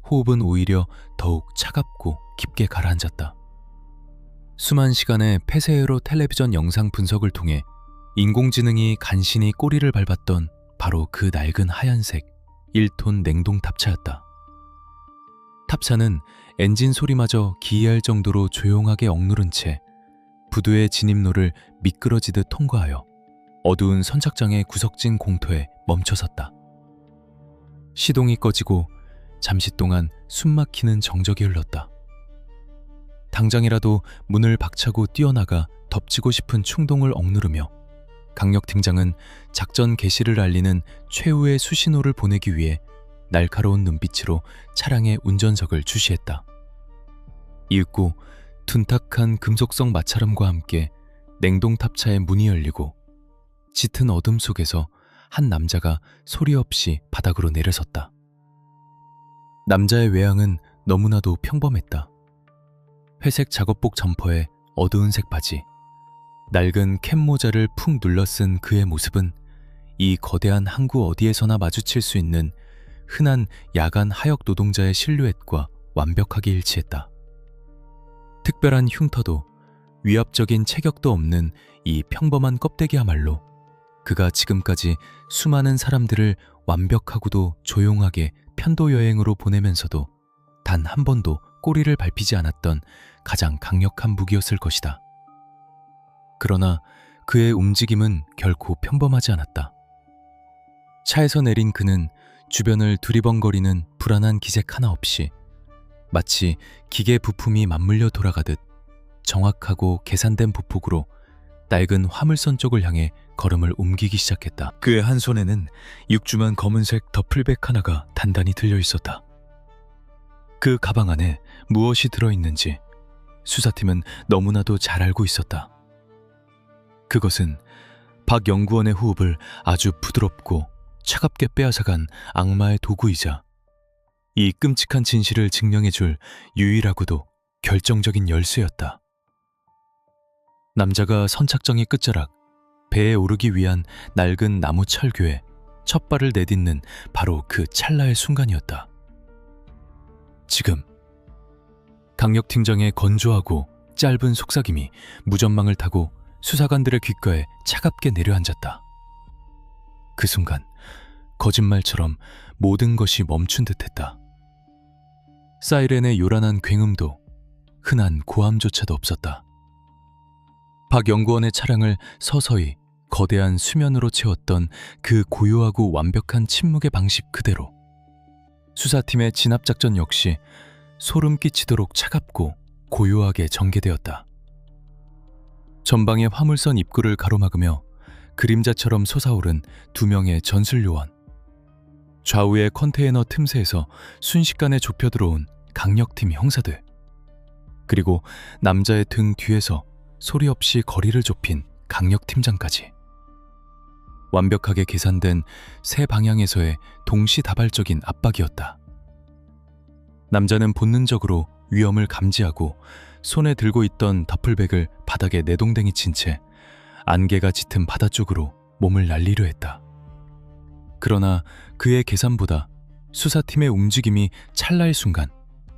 호흡은 오히려 더욱 차갑고 깊게 가라앉았다. 수만 시간의 폐쇄회로 텔레비전 영상 분석을 통해 인공지능이 간신히 꼬리를 밟았던 바로 그 낡은 하얀색 1톤 냉동 탑차였다. 탑차는 엔진 소리마저 기이할 정도로 조용하게 억누른 채 부두의 진입로를 미끄러지듯 통과하여 어두운 선착장의 구석진 공터에 멈춰섰다. 시동이 꺼지고 잠시 동안 숨막히는 정적이 흘렀다. 당장이라도 문을 박차고 뛰어나가 덮치고 싶은 충동을 억누르며 강력팀장은 작전 개시를 알리는 최후의 수신호를 보내기 위해 날카로운 눈빛으로 차량의 운전석을 주시했다. 이윽고 둔탁한 금속성 마찰음과 함께 냉동탑차의 문이 열리고 짙은 어둠 속에서 한 남자가 소리 없이 바닥으로 내려섰다. 남자의 외양은 너무나도 평범했다. 회색 작업복 점퍼에 어두운 색 바지, 낡은 캡 모자를 푹 눌러쓴 그의 모습은 이 거대한 항구 어디에서나 마주칠 수 있는 흔한 야간 하역 노동자의 실루엣과 완벽하게 일치했다. 특별한 흉터도 위압적인 체격도 없는 이 평범한 껍데기야말로 그가 지금까지 수많은 사람들을 완벽하고도 조용하게 편도 여행으로 보내면서도 단 한 번도 꼬리를 밟히지 않았던 가장 강력한 무기였을 것이다. 그러나 그의 움직임은 결코 평범하지 않았다. 차에서 내린 그는 주변을 두리번거리는 불안한 기색 하나 없이 마치 기계 부품이 맞물려 돌아가듯 정확하고 계산된 보폭으로 낡은 화물선 쪽을 향해 걸음을 옮기기 시작했다. 그의 한 손에는 육중한 검은색 더플백 하나가 단단히 들려 있었다. 그 가방 안에 무엇이 들어있는지 수사팀은 너무나도 잘 알고 있었다. 그것은 박 연구원의 호흡을 아주 부드럽고 차갑게 빼앗아간 악마의 도구이자 이 끔찍한 진실을 증명해줄 유일하고도 결정적인 열쇠였다. 남자가 선착장의 끝자락, 배에 오르기 위한 낡은 나무 철교에 첫 발을 내딛는 바로 그 찰나의 순간이었다. 지금 강력팀장의 건조하고 짧은 속삭임이 무전망을 타고 수사관들의 귓가에 차갑게 내려앉았다. 그 순간 거짓말처럼 모든 것이 멈춘 듯했다. 사이렌의 요란한 굉음도 흔한 고함조차도 없었다. 박 연구원의 차량을 서서히 거대한 수면으로 채웠던 그 고요하고 완벽한 침묵의 방식 그대로 수사팀의 진압작전 역시 소름 끼치도록 차갑고 고요하게 전개되었다. 전방의 화물선 입구를 가로막으며 그림자처럼 솟아오른 두 명의 전술요원, 좌우의 컨테이너 틈새에서 순식간에 좁혀들어온 강력팀 형사들, 그리고 남자의 등 뒤에서 소리 없이 거리를 좁힌 강력팀장까지. 완벽하게 계산된 세 방향에서의 동시다발적인 압박이었다. 남자는 본능적으로 위험을 감지하고 손에 들고 있던 더플백을 바닥에 내동댕이 친 채 안개가 짙은 바다 쪽으로 몸을 날리려 했다. 그러나 그의 계산보다 수사팀의 움직임이 찰나의 순간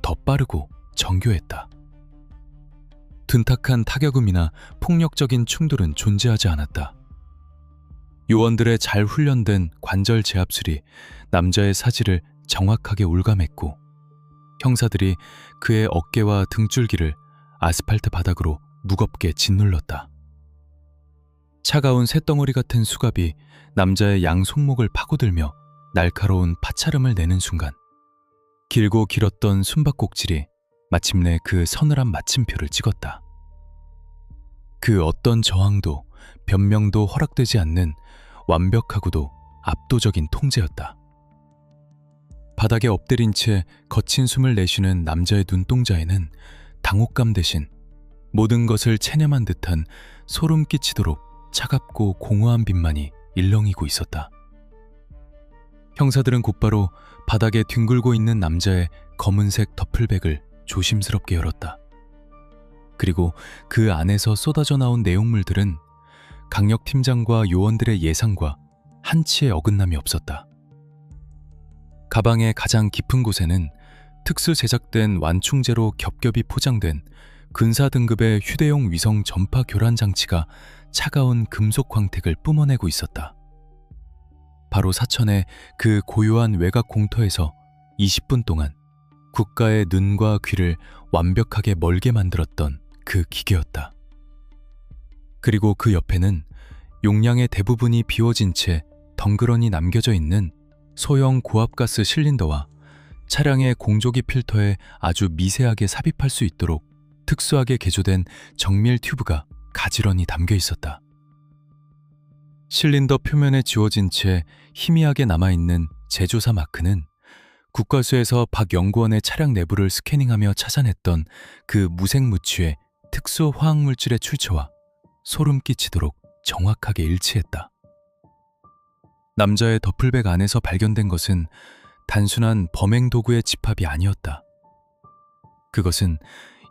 더 빠르고 정교했다. 둔탁한 타격음이나 폭력적인 충돌은 존재하지 않았다. 요원들의 잘 훈련된 관절 제압술이 남자의 사지를 정확하게 올감했고 형사들이 그의 어깨와 등줄기를 아스팔트 바닥으로 무겁게 짓눌렀다. 차가운 쇳덩어리 같은 수갑이 남자의 양 손목을 파고들며 날카로운 파차름을 내는 순간 길고 길었던 숨바꼭질이 마침내 그 서늘한 마침표를 찍었다. 그 어떤 저항도 변명도 허락되지 않는 완벽하고도 압도적인 통제였다. 바닥에 엎드린 채 거친 숨을 내쉬는 남자의 눈동자에는 당혹감 대신 모든 것을 체념한 듯한 소름 끼치도록 차갑고 공허한 빛만이 일렁이고 있었다. 형사들은 곧바로 바닥에 뒹굴고 있는 남자의 검은색 더플백을 조심스럽게 열었다. 그리고 그 안에서 쏟아져 나온 내용물들은 강력팀장과 요원들의 예상과 한치의 어긋남이 없었다. 가방의 가장 깊은 곳에는 특수 제작된 완충제로 겹겹이 포장된 근사 등급의 휴대용 위성 전파 교란 장치가 차가운 금속 광택을 뿜어내고 있었다. 바로 사천의 그 고요한 외곽 공터에서 20분 동안 국가의 눈과 귀를 완벽하게 멀게 만들었던 그 기계였다. 그리고 그 옆에는 용량의 대부분이 비워진 채 덩그러니 남겨져 있는 소형 고압가스 실린더와 차량의 공조기 필터에 아주 미세하게 삽입할 수 있도록 특수하게 개조된 정밀 튜브가 가지런히 담겨 있었다. 실린더 표면에 지워진 채 희미하게 남아있는 제조사 마크는 국과수에서 박 연구원의 차량 내부를 스캐닝하며 찾아냈던 그 무색무취의 특수 화학물질의 출처와 소름 끼치도록 정확하게 일치했다. 남자의 더플백 안에서 발견된 것은 단순한 범행 도구의 집합이 아니었다. 그것은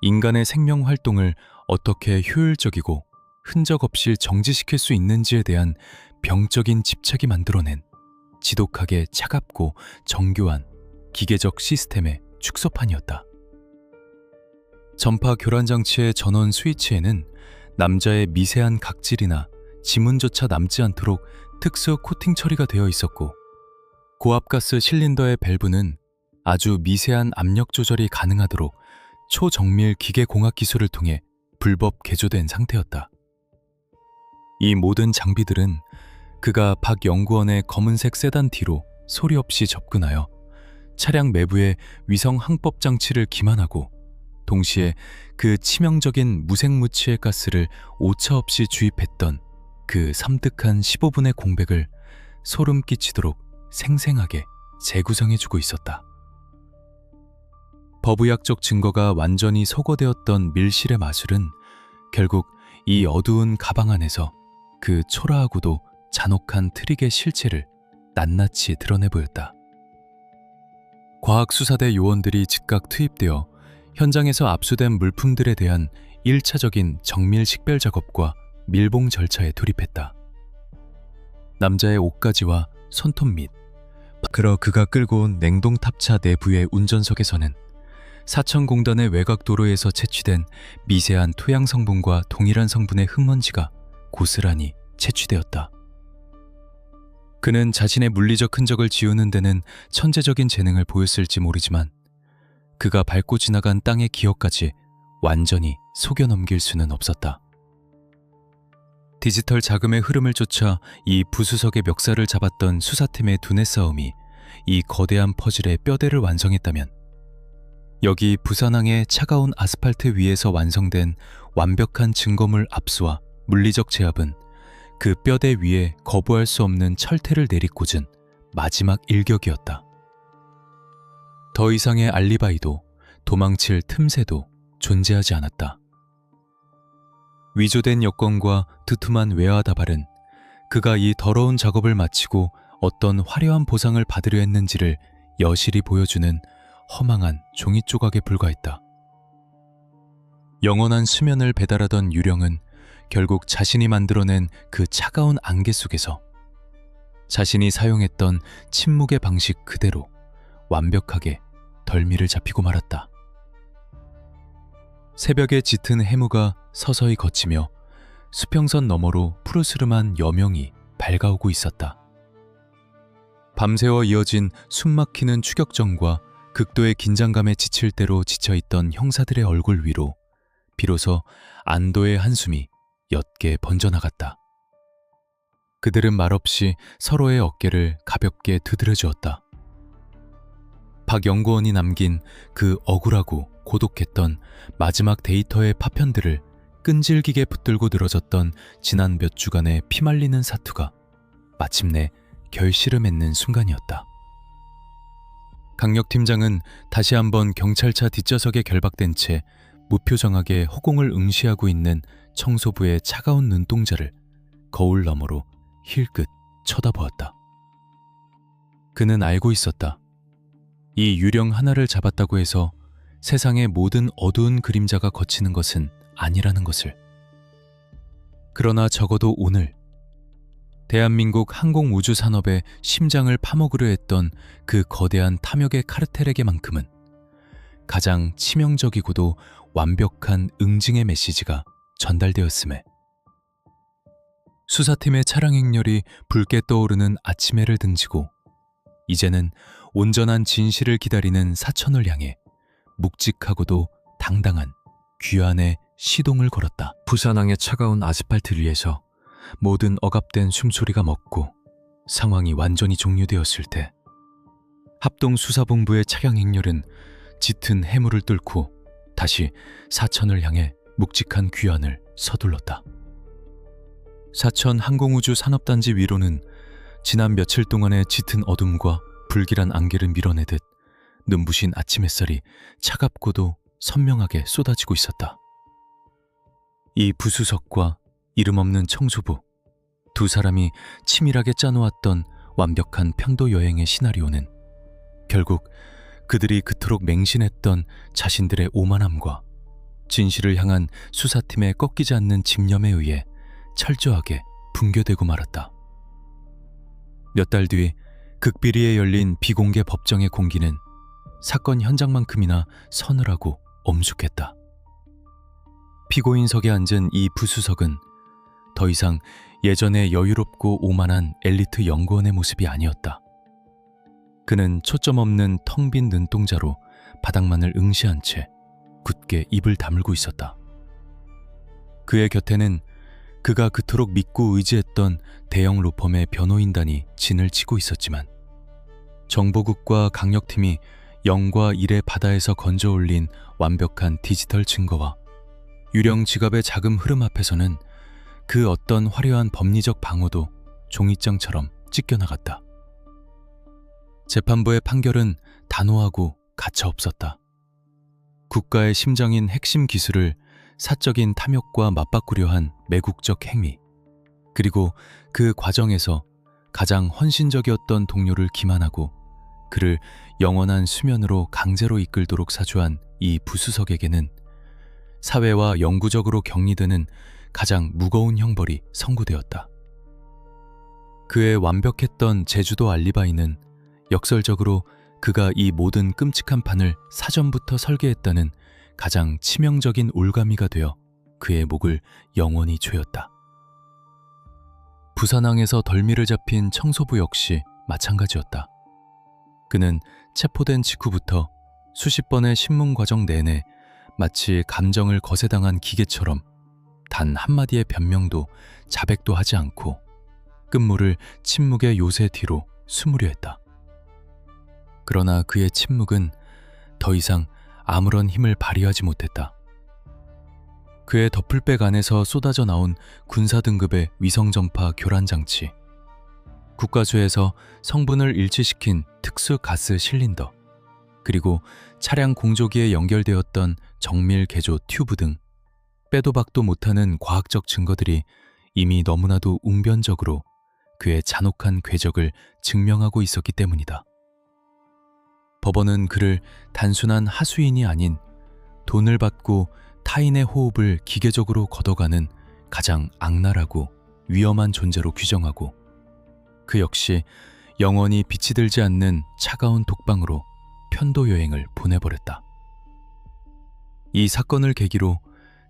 인간의 생명 활동을 어떻게 효율적이고 흔적 없이 정지시킬 수 있는지에 대한 병적인 집착이 만들어낸 지독하게 차갑고 정교한 기계적 시스템의 축소판이었다. 전파 교란 장치의 전원 스위치에는 남자의 미세한 각질이나 지문조차 남지 않도록 특수 코팅 처리가 되어 있었고, 고압가스 실린더의 밸브는 아주 미세한 압력 조절이 가능하도록 초정밀 기계공학 기술을 통해 불법 개조된 상태였다. 이 모든 장비들은 그가 박 연구원의 검은색 세단 뒤로 소리 없이 접근하여 차량 내부의 위성 항법 장치를 기만하고, 동시에 그 치명적인 무색무취의 가스를 오차 없이 주입했던 그 섬뜩한 15분의 공백을 소름 끼치도록 생생하게 재구성해주고 있었다. 법의학적 증거가 완전히 소거되었던 밀실의 마술은 결국 이 어두운 가방 안에서 그 초라하고도 잔혹한 트릭의 실체를 낱낱이 드러내 보였다. 과학수사대 요원들이 즉각 투입되어 현장에서 압수된 물품들에 대한 1차적인 정밀 식별 작업과 밀봉 절차에 돌입했다. 남자의 옷가지와 손톱 및 그가 끌고 온 냉동탑차 내부의 운전석에서는 사천공단의 외곽 도로에서 채취된 미세한 토양 성분과 동일한 성분의 흙먼지가 고스란히 채취되었다. 그는 자신의 물리적 흔적을 지우는 데는 천재적인 재능을 보였을지 모르지만 그가 밟고 지나간 땅의 기억까지 완전히 속여 넘길 수는 없었다. 디지털 자금의 흐름을 쫓아 이 부수석의 멱살을 잡았던 수사팀의 두뇌 싸움이 이 거대한 퍼즐의 뼈대를 완성했다면, 여기 부산항의 차가운 아스팔트 위에서 완성된 완벽한 증거물 압수와 물리적 제압은 그 뼈대 위에 거부할 수 없는 철퇴를 내리꽂은 마지막 일격이었다. 더 이상의 알리바이도 도망칠 틈새도 존재하지 않았다. 위조된 여권과 두툼한 외화 다발은 그가 이 더러운 작업을 마치고 어떤 화려한 보상을 받으려 했는지를 여실히 보여주는 허망한 종이 조각에 불과했다. 영원한 수면을 배달하던 유령은 결국 자신이 만들어낸 그 차가운 안개 속에서 자신이 사용했던 침묵의 방식 그대로 완벽하게 덜미를 잡히고 말았다. 새벽에 짙은 해무가 서서히 걷히며 수평선 너머로 푸르스름한 여명이 밝아오고 있었다. 밤새워 이어진 숨막히는 추격전과 극도의 긴장감에 지칠 대로 지쳐있던 형사들의 얼굴 위로 비로소 안도의 한숨이 옅게 번져나갔다. 그들은 말없이 서로의 어깨를 가볍게 두드려 주었다. 박 연구원이 남긴 그 억울하고 고독했던 마지막 데이터의 파편들을 끈질기게 붙들고 늘어졌던 지난 몇 주간의 피말리는 사투가 마침내 결실을 맺는 순간이었다. 강력팀장은 다시 한번 경찰차 뒷좌석에 결박된 채 무표정하게 허공을 응시하고 있는 청소부의 차가운 눈동자를 거울 너머로 힐끗 쳐다보았다. 그는 알고 있었다. 이 유령 하나를 잡았다고 해서 세상의 모든 어두운 그림자가 걷히는 것은 아니라는 것을. 그러나 적어도 오늘 대한민국 항공우주산업의 심장을 파먹으려 했던 그 거대한 탐욕의 카르텔에게만큼은 가장 치명적이고도 완벽한 응징의 메시지가 전달되었음에, 수사팀의 차량 행렬이 붉게 떠오르는 아침해를 등지고 이제는 온전한 진실을 기다리는 사천을 향해 묵직하고도 당당한 귀환의 시동을 걸었다. 부산항의 차가운 아스팔트 위에서 모든 억압된 숨소리가 멎고 상황이 완전히 종료되었을 때 합동수사본부의 차량 행렬은 짙은 해물을 뚫고 다시 사천을 향해 묵직한 귀환을 서둘렀다. 사천 항공우주 산업단지 위로는 지난 며칠 동안의 짙은 어둠과 불길한 안개를 밀어내듯 눈부신 아침 햇살이 차갑고도 선명하게 쏟아지고 있었다. 이 부수석과 이름 없는 청소부, 두 사람이 치밀하게 짜놓았던 완벽한 편도 여행의 시나리오는 결국 그들이 그토록 맹신했던 자신들의 오만함과 진실을 향한 수사팀의 꺾이지 않는 집념에 의해 철저하게 붕괴되고 말았다. 몇 달 뒤 극비리에 열린 비공개 법정의 공기는 사건 현장만큼이나 서늘하고 엄숙했다. 피고인석에 앉은 이 부수석은 더 이상 예전의 여유롭고 오만한 엘리트 연구원의 모습이 아니었다. 그는 초점 없는 텅 빈 눈동자로 바닥만을 응시한 채 굳게 입을 다물고 있었다. 그의 곁에는 그가 그토록 믿고 의지했던 대형 로펌의 변호인단이 진을 치고 있었지만 정보국과 강력팀이 0과 1의 바다에서 건져 올린 완벽한 디지털 증거와 유령 지갑의 자금 흐름 앞에서는 그 어떤 화려한 법리적 방어도 종이장처럼 찢겨나갔다. 재판부의 판결은 단호하고 가차없었다. 국가의 심장인 핵심 기술을 사적인 탐욕과 맞바꾸려 한 매국적 행위, 그리고 그 과정에서 가장 헌신적이었던 동료를 기만하고 그를 영원한 수면으로 강제로 이끌도록 사주한 이 부수석에게는 사회와 영구적으로 격리되는 가장 무거운 형벌이 선고되었다. 그의 완벽했던 제주도 알리바이는 역설적으로 그가 이 모든 끔찍한 판을 사전부터 설계했다는 가장 치명적인 올가미가 되어 그의 목을 영원히 조였다. 부산항에서 덜미를 잡힌 청소부 역시 마찬가지였다. 그는 체포된 직후부터 수십 번의 신문 과정 내내 마치 감정을 거세당한 기계처럼 단 한마디의 변명도 자백도 하지 않고 끝물을 침묵의 요새 뒤로 숨으려 했다. 그러나 그의 침묵은 더 이상 아무런 힘을 발휘하지 못했다. 그의 더플백 안에서 쏟아져 나온 군사 등급의 위성전파 교란장치, 국가수에서 성분을 일치시킨 특수 가스 실린더, 그리고 차량 공조기에 연결되었던 정밀 개조 튜브 등 빼도 박도 못하는 과학적 증거들이 이미 너무나도 웅변적으로 그의 잔혹한 궤적을 증명하고 있었기 때문이다. 법원은 그를 단순한 하수인이 아닌 돈을 받고 타인의 호흡을 기계적으로 걷어가는 가장 악랄하고 위험한 존재로 규정하고 그 역시 영원히 빛이 들지 않는 차가운 독방으로 편도 여행을 보내버렸다. 이 사건을 계기로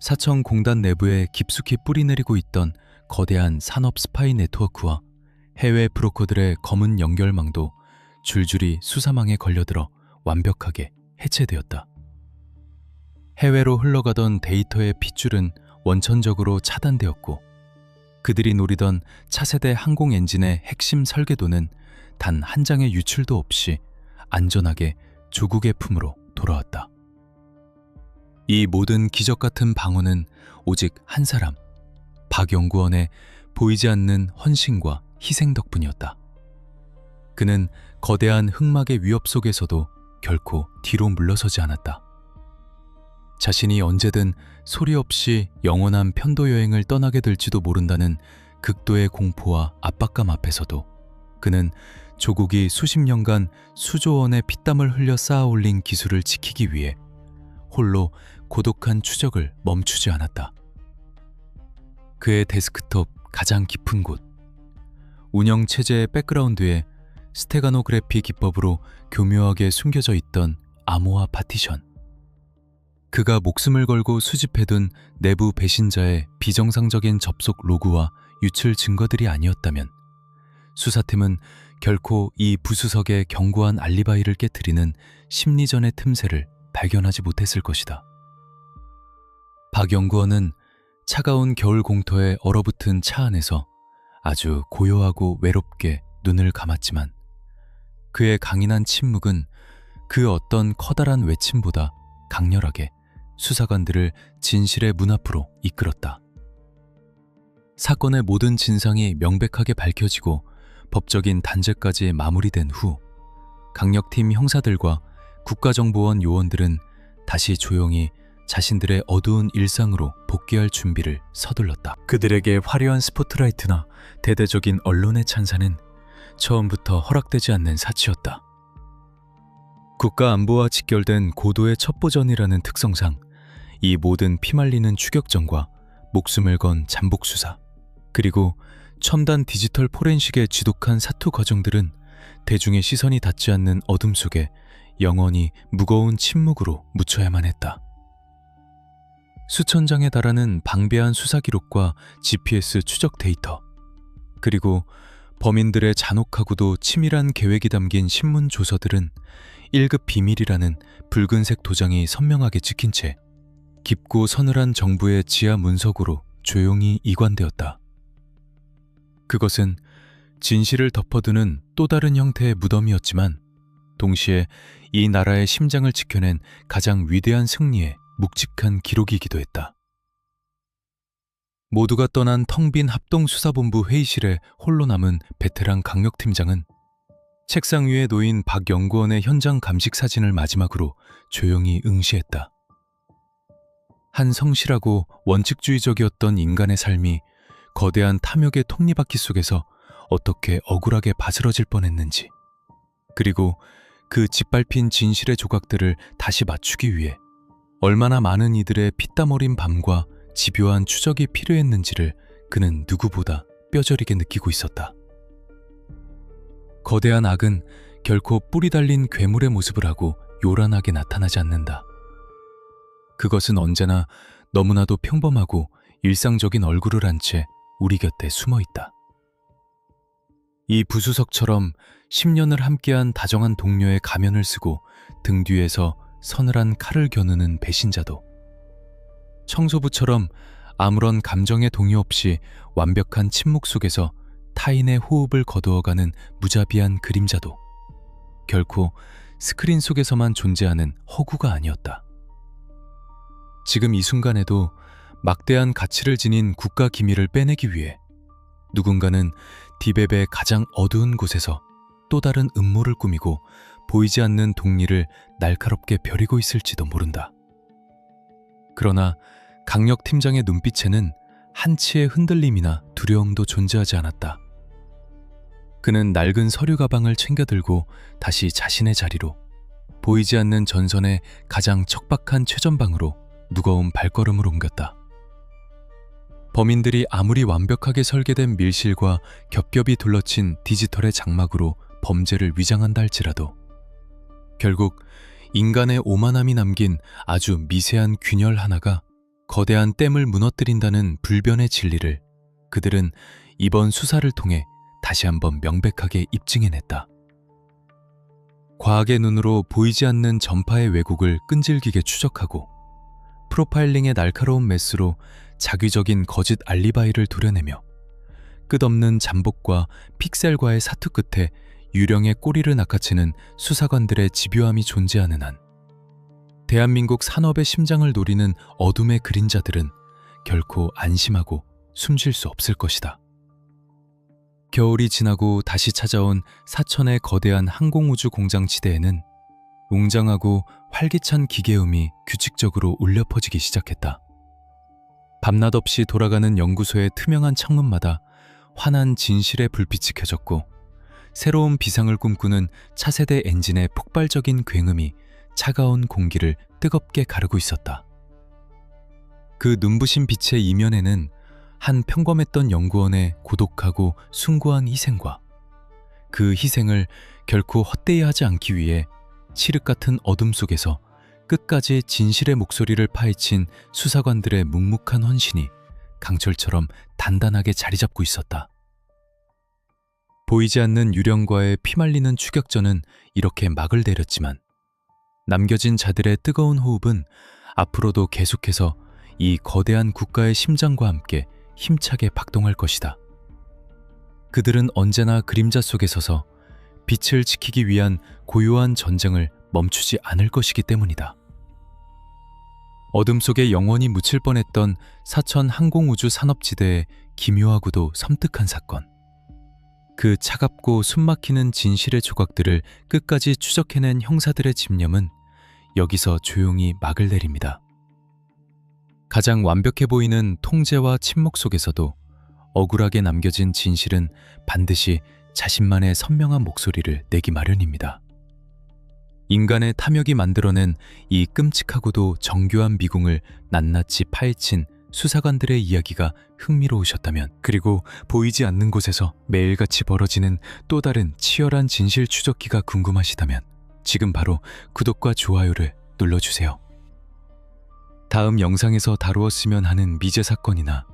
사천공단 내부에 깊숙이 뿌리내리고 있던 거대한 산업 스파이 네트워크와 해외 브로커들의 검은 연결망도 줄줄이 수사망에 걸려들어 완벽하게 해체되었다. 해외로 흘러가던 데이터의 핏줄은 원천적으로 차단되었고 그들이 노리던 차세대 항공 엔진의 핵심 설계도는 단 한 장의 유출도 없이 안전하게 조국의 품으로 돌아왔다. 이 모든 기적 같은 방어는 오직 한 사람, 박 연구원의 보이지 않는 헌신과 희생 덕분이었다. 그는 거대한 흑막의 위협 속에서도 결코 뒤로 물러서지 않았다. 자신이 언제든 소리 없이 영원한 편도 여행을 떠나게 될지도 모른다는 극도의 공포와 압박감 앞에서도 그는 조국이 수십 년간 수조 원의 피땀을 흘려 쌓아 올린 기술을 지키기 위해 홀로 고독한 추적을 멈추지 않았다. 그의 데스크톱 가장 깊은 곳, 운영체제의 백그라운드에 스테가노그래피 기법으로 교묘하게 숨겨져 있던 암호화 파티션, 그가 목숨을 걸고 수집해둔 내부 배신자의 비정상적인 접속 로그와 유출 증거들이 아니었다면 수사팀은 결코 이 부수석의 견고한 알리바이를 깨트리는 심리전의 틈새를 발견하지 못했을 것이다. 박 연구원은 차가운 겨울 공터에 얼어붙은 차 안에서 아주 고요하고 외롭게 눈을 감았지만 그의 강인한 침묵은 그 어떤 커다란 외침보다 강렬하게 수사관들을 진실의 문 앞으로 이끌었다. 사건의 모든 진상이 명백하게 밝혀지고 법적인 단죄까지 마무리된 후 강력팀 형사들과 국가정보원 요원들은 다시 조용히 자신들의 어두운 일상으로 복귀할 준비를 서둘렀다. 그들에게 화려한 스포트라이트나 대대적인 언론의 찬사는 처음부터 허락되지 않는 사치였다. 국가 안보와 직결된 고도의 첩보전이라는 특성상 이 모든 피말리는 추격전과 목숨을 건 잠복수사, 그리고 첨단 디지털 포렌식의 지독한 사투 과정들은 대중의 시선이 닿지 않는 어둠 속에 영원히 무거운 침묵으로 묻혀야만 했다. 수천 장에 달하는 방대한 수사 기록과 GPS 추적 데이터, 그리고 범인들의 잔혹하고도 치밀한 계획이 담긴 신문 조서들은 1급 비밀이라는 붉은색 도장이 선명하게 찍힌 채 깊고 서늘한 정부의 지하 문석으로 조용히 이관되었다. 그것은 진실을 덮어두는 또 다른 형태의 무덤이었지만 동시에 이 나라의 심장을 지켜낸 가장 위대한 승리의 묵직한 기록이기도 했다. 모두가 떠난 텅 빈 합동수사본부 회의실에 홀로 남은 베테랑 강력팀장은 책상 위에 놓인 박 연구원의 현장 감식 사진을 마지막으로 조용히 응시했다. 한 성실하고 원칙주의적이었던 인간의 삶이 거대한 탐욕의 톱니바퀴 속에서 어떻게 억울하게 바스러질 뻔했는지, 그리고 그 짓밟힌 진실의 조각들을 다시 맞추기 위해 얼마나 많은 이들의 피땀 어린 밤과 집요한 추적이 필요했는지를 그는 누구보다 뼈저리게 느끼고 있었다. 거대한 악은 결코 뿔이 달린 괴물의 모습을 하고 요란하게 나타나지 않는다. 그것은 언제나 너무나도 평범하고 일상적인 얼굴을 한 채 우리 곁에 숨어 있다. 이 부수석처럼 10년을 함께한 다정한 동료의 가면을 쓰고 등 뒤에서 서늘한 칼을 겨누는 배신자도, 청소부처럼 아무런 감정의 동요 없이 완벽한 침묵 속에서 타인의 호흡을 거두어가는 무자비한 그림자도 결코 스크린 속에서만 존재하는 허구가 아니었다. 지금 이 순간에도 막대한 가치를 지닌 국가 기밀을 빼내기 위해 누군가는 디베베의 가장 어두운 곳에서 또 다른 음모를 꾸미고 보이지 않는 독리를 날카롭게 벼리고 있을지도 모른다. 그러나 강력 팀장의 눈빛에는 한치의 흔들림이나 두려움도 존재하지 않았다. 그는 낡은 서류 가방을 챙겨들고 다시 자신의 자리로, 보이지 않는 전선의 가장 척박한 최전방으로 무거운 발걸음을 옮겼다. 범인들이 아무리 완벽하게 설계된 밀실과 겹겹이 둘러친 디지털의 장막으로 범죄를 위장한다 할지라도 결국 인간의 오만함이 남긴 아주 미세한 균열 하나가 거대한 댐을 무너뜨린다는 불변의 진리를 그들은 이번 수사를 통해 다시 한번 명백하게 입증해냈다. 과학의 눈으로 보이지 않는 전파의 왜곡을 끈질기게 추적하고 프로파일링의 날카로운 메스로 자기적인 거짓 알리바이를 도려내며 끝없는 잠복과 픽셀과의 사투 끝에 유령의 꼬리를 낚아채는 수사관들의 집요함이 존재하는 한 대한민국 산업의 심장을 노리는 어둠의 그림자들은 결코 안심하고 숨쉴 수 없을 것이다. 겨울이 지나고 다시 찾아온 사천의 거대한 항공우주 공장지대에는 웅장하고 활기찬 기계음이 규칙적으로 울려 퍼지기 시작했다. 밤낮 없이 돌아가는 연구소의 투명한 창문마다 환한 진실의 불빛이 켜졌고 새로운 비상을 꿈꾸는 차세대 엔진의 폭발적인 굉음이 차가운 공기를 뜨겁게 가르고 있었다. 그 눈부신 빛의 이면에는 한 평범했던 연구원의 고독하고 숭고한 희생과 그 희생을 결코 헛되이 하지 않기 위해 칠흑 같은 어둠 속에서 끝까지 진실의 목소리를 파헤친 수사관들의 묵묵한 헌신이 강철처럼 단단하게 자리 잡고 있었다. 보이지 않는 유령과의 피말리는 추격전은 이렇게 막을 내렸지만 남겨진 자들의 뜨거운 호흡은 앞으로도 계속해서 이 거대한 국가의 심장과 함께 힘차게 박동할 것이다. 그들은 언제나 그림자 속에 서서 빛을 지키기 위한 고요한 전쟁을 멈추지 않을 것이기 때문이다. 어둠 속에 영원히 묻힐 뻔했던 사천 항공우주 산업지대의 기묘하고도 섬뜩한 사건. 그 차갑고 숨막히는 진실의 조각들을 끝까지 추적해낸 형사들의 집념은 여기서 조용히 막을 내립니다. 가장 완벽해 보이는 통제와 침묵 속에서도 억울하게 남겨진 진실은 반드시 자신만의 선명한 목소리를 내기 마련입니다. 인간의 탐욕이 만들어낸 이 끔찍하고도 정교한 미궁을 낱낱이 파헤친 수사관들의 이야기가 흥미로우셨다면, 그리고 보이지 않는 곳에서 매일같이 벌어지는 또 다른 치열한 진실 추적기가 궁금하시다면 지금 바로 구독과 좋아요를 눌러주세요. 다음 영상에서 다루었으면 하는 미제 사건이나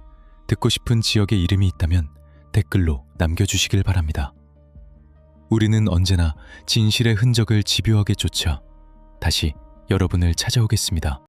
듣고 싶은 지역의 이름이 있다면 댓글로 남겨주시길 바랍니다. 우리는 언제나 진실의 흔적을 집요하게 쫓아 다시 여러분을 찾아오겠습니다.